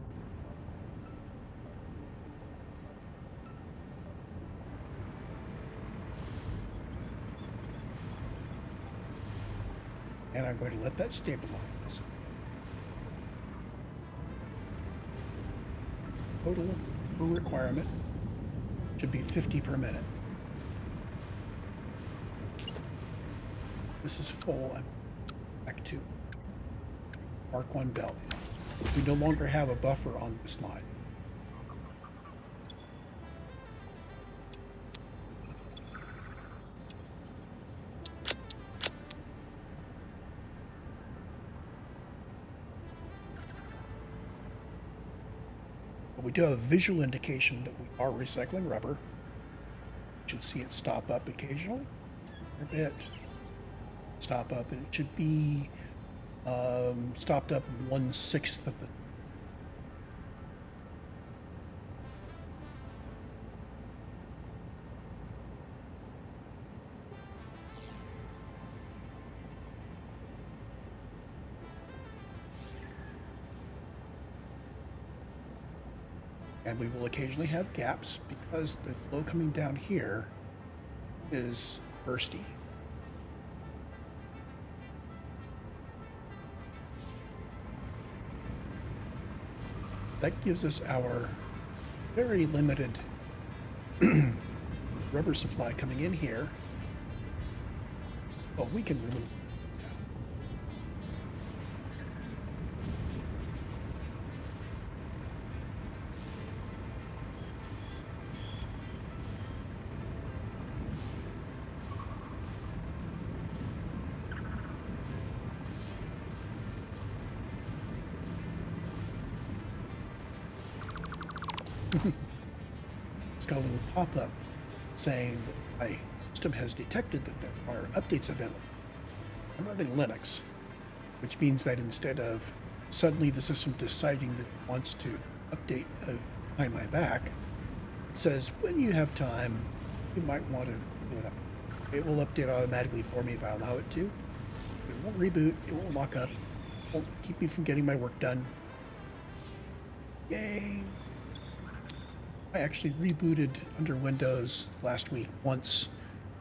Speaker 1: And I'm going to let that stabilize. Total requirement should be 50 per minute. This is full. I'm back to Mark 1 belt. We no longer have a buffer on this line. But we do have a visual indication that we are recycling rubber. You should see it stop up occasionally. A bit. Stop up, and it should be stopped up 1/6 of the. And we will occasionally have gaps because the flow coming down here is bursty. That gives us our very limited rubber supply coming in here. Well, we can remove it now. It's got a little pop-up saying that my system has detected that there are updates available. I'm running Linux, which means that instead of suddenly the system deciding that it wants to update behind my back, it says when you have time, you might want to do it up. It will update automatically for me if I allow it to. It won't reboot, it won't lock up, it won't keep me from getting my work done. Yay! I actually rebooted under Windows last week once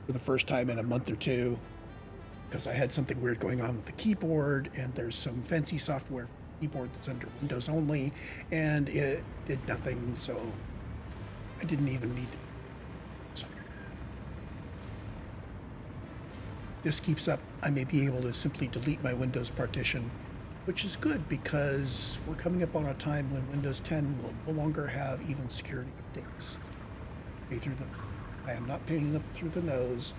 Speaker 1: for the first time in a month or two because I had something weird going on with the keyboard, and there's some fancy software for the keyboard that's under Windows only, and it did nothing, so I didn't even need to. So this keeps up. I may be able to simply delete my Windows partition, which is good because we're coming up on a time when Windows 10 will no longer have even security updates. I am not paying them through the nose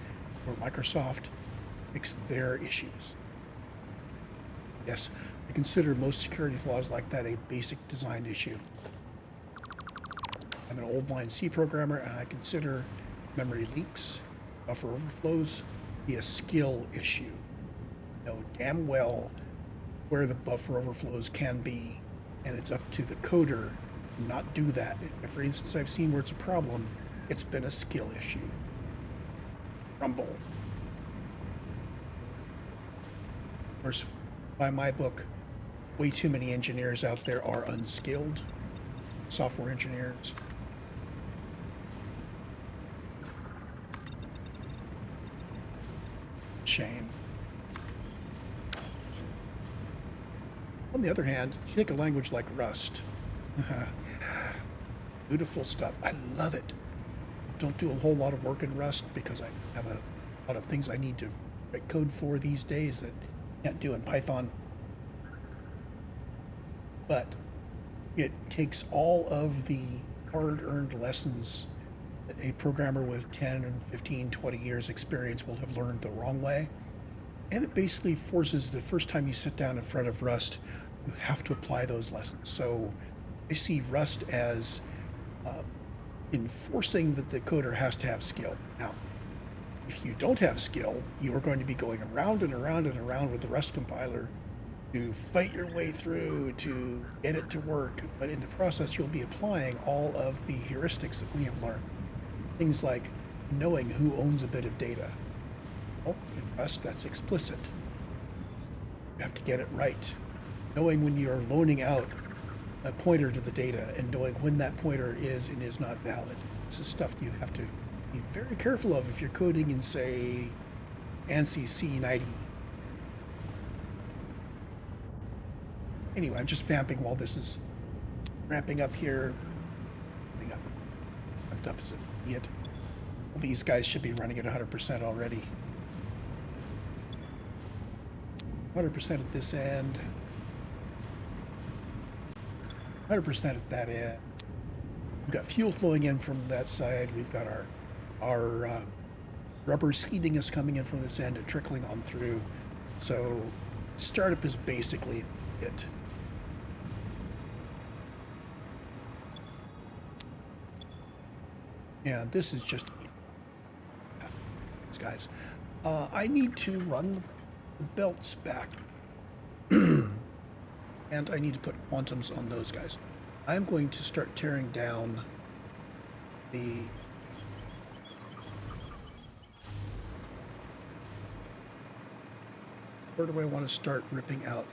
Speaker 1: for Microsoft fix their issues. Yes, I consider most security flaws like that a basic design issue. I'm an old line C programmer, and I consider memory leaks, buffer overflows, be a skill issue. Know damn well where the buffer overflows can be, and it's up to the coder to not do that. For instance, I've seen where it's a problem, it's been a skill issue. Rumble. Of course, by my book, way too many engineers out there are unskilled software engineers. Shame. On the other hand, you take a language like Rust. Beautiful stuff. I love it. Don't do a whole lot of work in Rust because I have a lot of things I need to write code for these days that I can't do in Python. But it takes all of the hard-earned lessons that a programmer with 10 and 15, 20 years experience will have learned the wrong way. And it basically forces the first time you sit down in front of Rust, you have to apply those lessons. So I see Rust as enforcing that the coder has to have skill. Now, if you don't have skill, you are going to be going around and around and around with the Rust compiler to fight your way through to get it to work, but in the process, you'll be applying all of the heuristics that we have learned. Things like knowing who owns a bit of data. Oh, in Rust, that's explicit. You have to get it right. Knowing when you're loaning out a pointer to the data and knowing when that pointer is and is not valid. This is stuff you have to be very careful of if you're coding in, say, ANSI C90. Anyway, I'm just vamping while this is ramping up here. Ramped up as an idiot. Well, these guys should be running at 100% already. 100% at this end. 100% at that end. We've got fuel flowing in from that side. We've got our rubber seeding is coming in from this end and trickling on through. So startup is basically it. Yeah, this is just these guys. I need to run the belts back. And I need to put quantums on those guys. I'm going to start tearing down the where do I want to start ripping out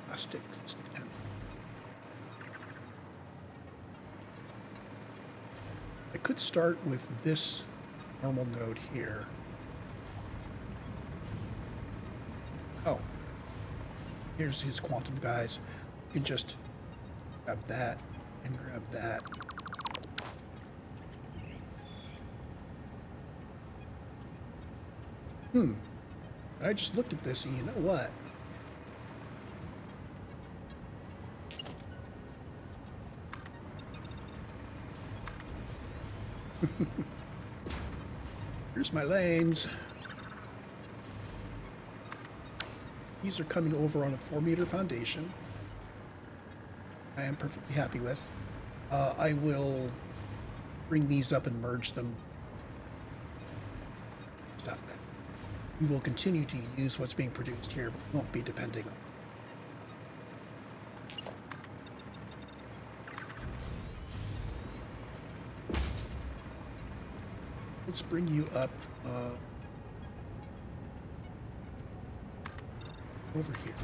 Speaker 1: plastic? I could start with this normal node here. Oh, here's his quantum guys. You can just grab that and grab that. I just looked at this and you know what? Here's my lanes. These are coming over on a 4-meter foundation. I am perfectly happy with. I will bring these up and merge them. Stuff back. We will continue to use what's being produced here, but we won't be depending on. Let's bring you up over here.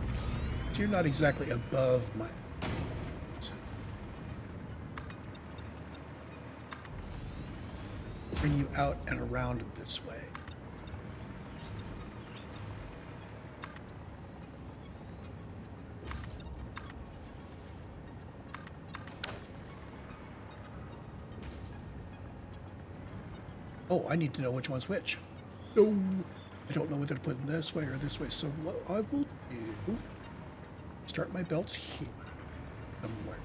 Speaker 1: So you're not exactly above my. Bring you out and around this way. Oh, I need to know which one's which. No, I don't know whether to put them this way or this way. So what I will do, start my belts here somewhere.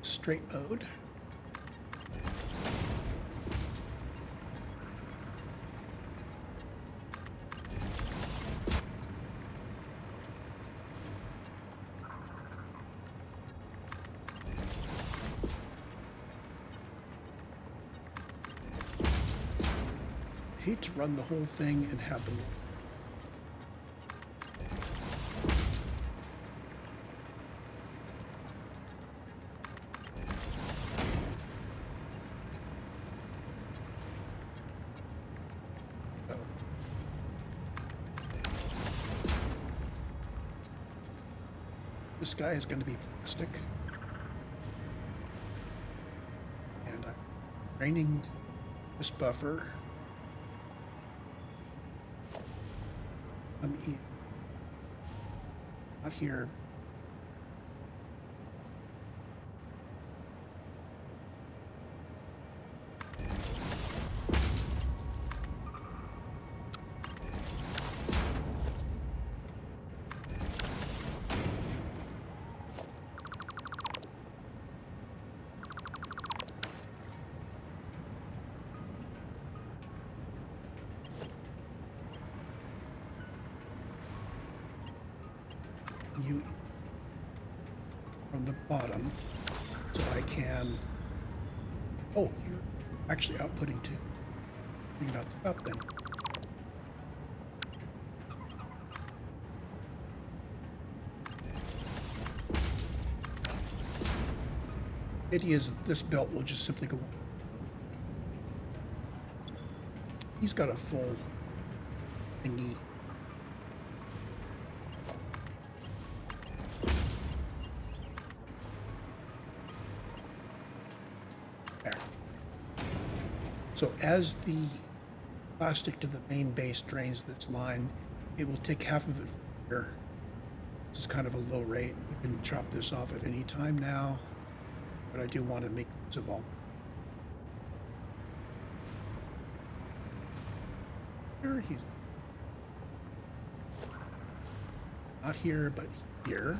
Speaker 1: Straight mode. I hate to run the whole thing and have them. This guy is going to be plastic. And I'm draining this buffer. Not here. You from the bottom, so I can. Oh, you're actually outputting too. Clean out the top then. The idea is that this belt will just simply go. He's got a full thingy. There. So as the plastic to the main base drains this line, it will take half of it from here. This is kind of a low rate. We can chop this off at any time now, but I do want to make use of all. Here he's not here, but here.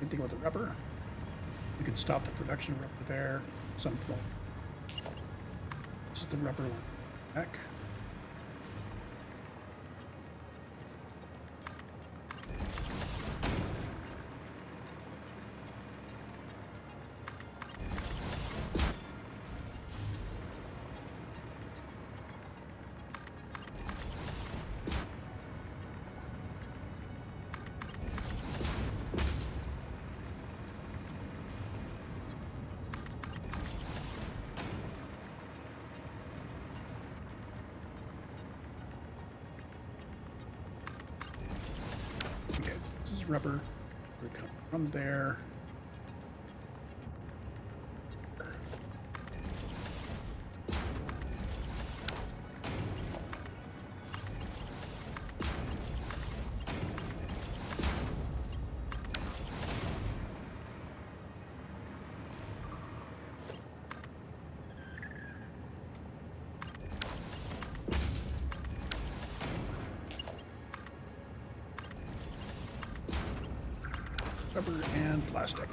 Speaker 1: Same thing with the rubber. We can stop the production of rubber there at some point. This is the rubber one. Back. Okay, this is rubber. We come from there. Rubber and plastic.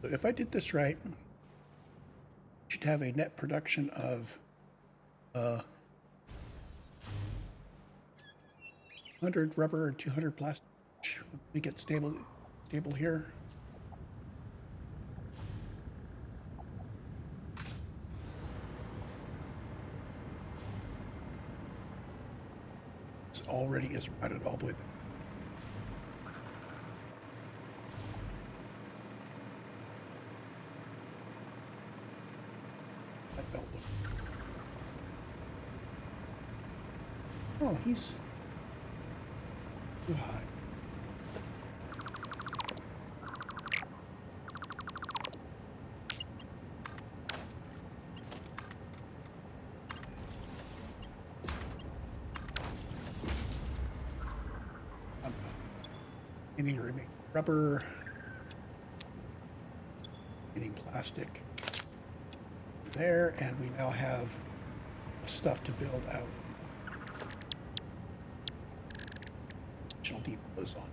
Speaker 1: So if I did this right, I should have a net production of 100 rubber and 200 plastic. Let me get stable here. It's already is routed all the way back. That belt look. Oh, he's too high. Any remaining rubber, any plastic there, and we now have stuff to build out additional depots on.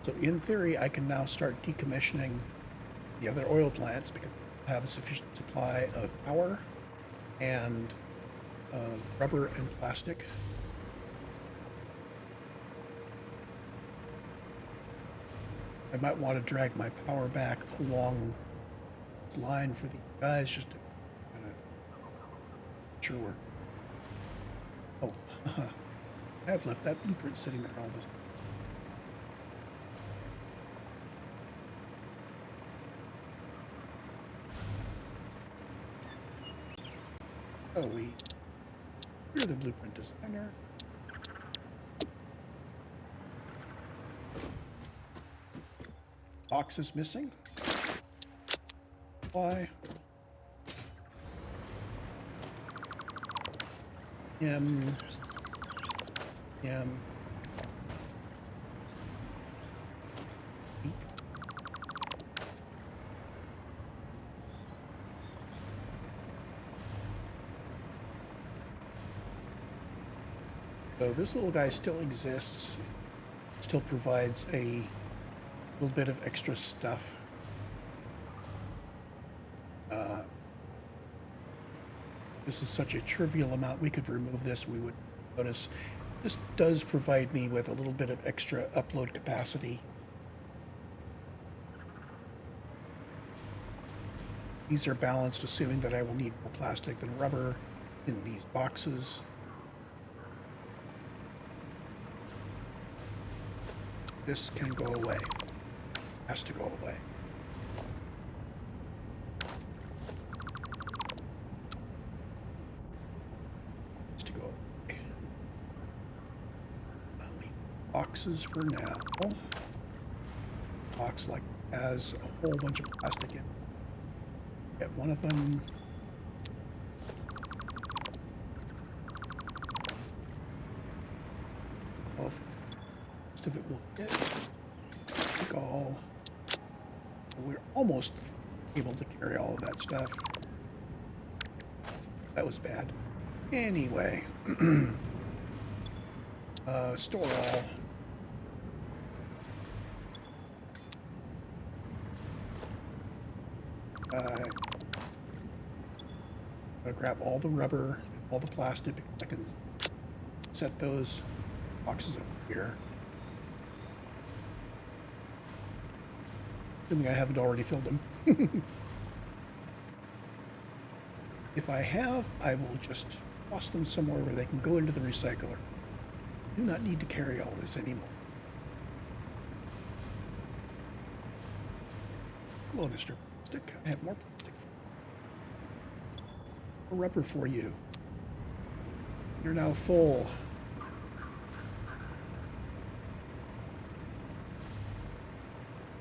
Speaker 1: So in theory, I can now start decommissioning the other oil plants because I have a sufficient supply of power and of rubber and plastic. I might want to drag my power back along this line for the guys just to kind of sure we're... Oh, I have left that blueprint sitting there all this. Oh, you're the blueprint designer. Box is missing. Why? M. So this little guy still exists, still provides a little bit of extra stuff. This is such a trivial amount, we could remove this, we would notice. This does provide me with a little bit of extra upload capacity. These are balanced, assuming that I will need more plastic than rubber in these boxes. This can go away. Has to go away. Has to go away. I'll leave boxes for now. Box like has a whole bunch of plastic in it. Get one of them. Most of it will fit. I think all. We're almost able to carry all of that stuff. That was bad. Anyway, store all. I'll grab all the rubber, all the plastic. I can set those boxes up here. Assuming I haven't already filled them. If I have, I will just toss them somewhere where they can go into the recycler. Do not need to carry all this anymore. Hello, Mr. Plastic. I have more plastic for you. More rubber for you. You're now full.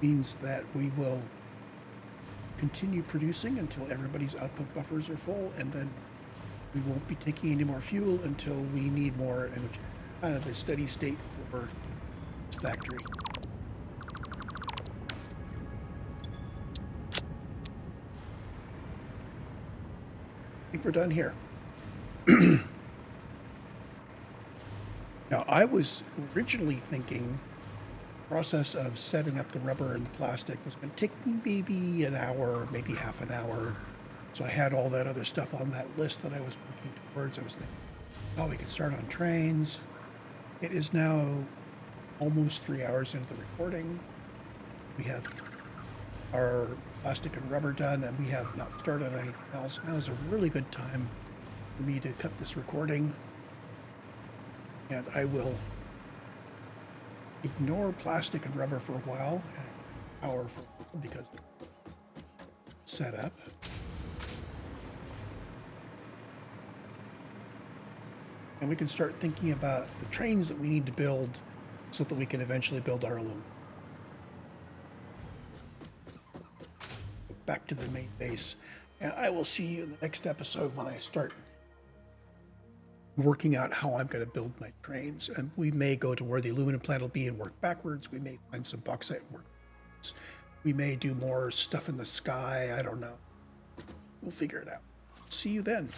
Speaker 1: Means that we will continue producing until everybody's output buffers are full, and then we won't be taking any more fuel until we need more, and which is kind of the steady state for this factory. I think we're done here. Now, I was originally thinking process of setting up the rubber and the plastic was going to take me maybe an hour, maybe half an hour. So I had all that other stuff on that list that I was working towards. I was thinking, oh, we could start on trains. It is now almost 3 hours into the recording. We have our plastic and rubber done, and we have not started on anything else. Now is a really good time for me to cut this recording, and I will ignore plastic and rubber for a while, and power for because it's set up. And we can start thinking about the trains that we need to build so that we can eventually build our aluminum. Back to the main base, and I will see you in the next episode when I start working out how I'm going to build my trains. And we may go to where the aluminum plant will be and work backwards. We may find some bauxite and work backwards. We may do more stuff in the sky. I don't know. We'll figure it out. See you then.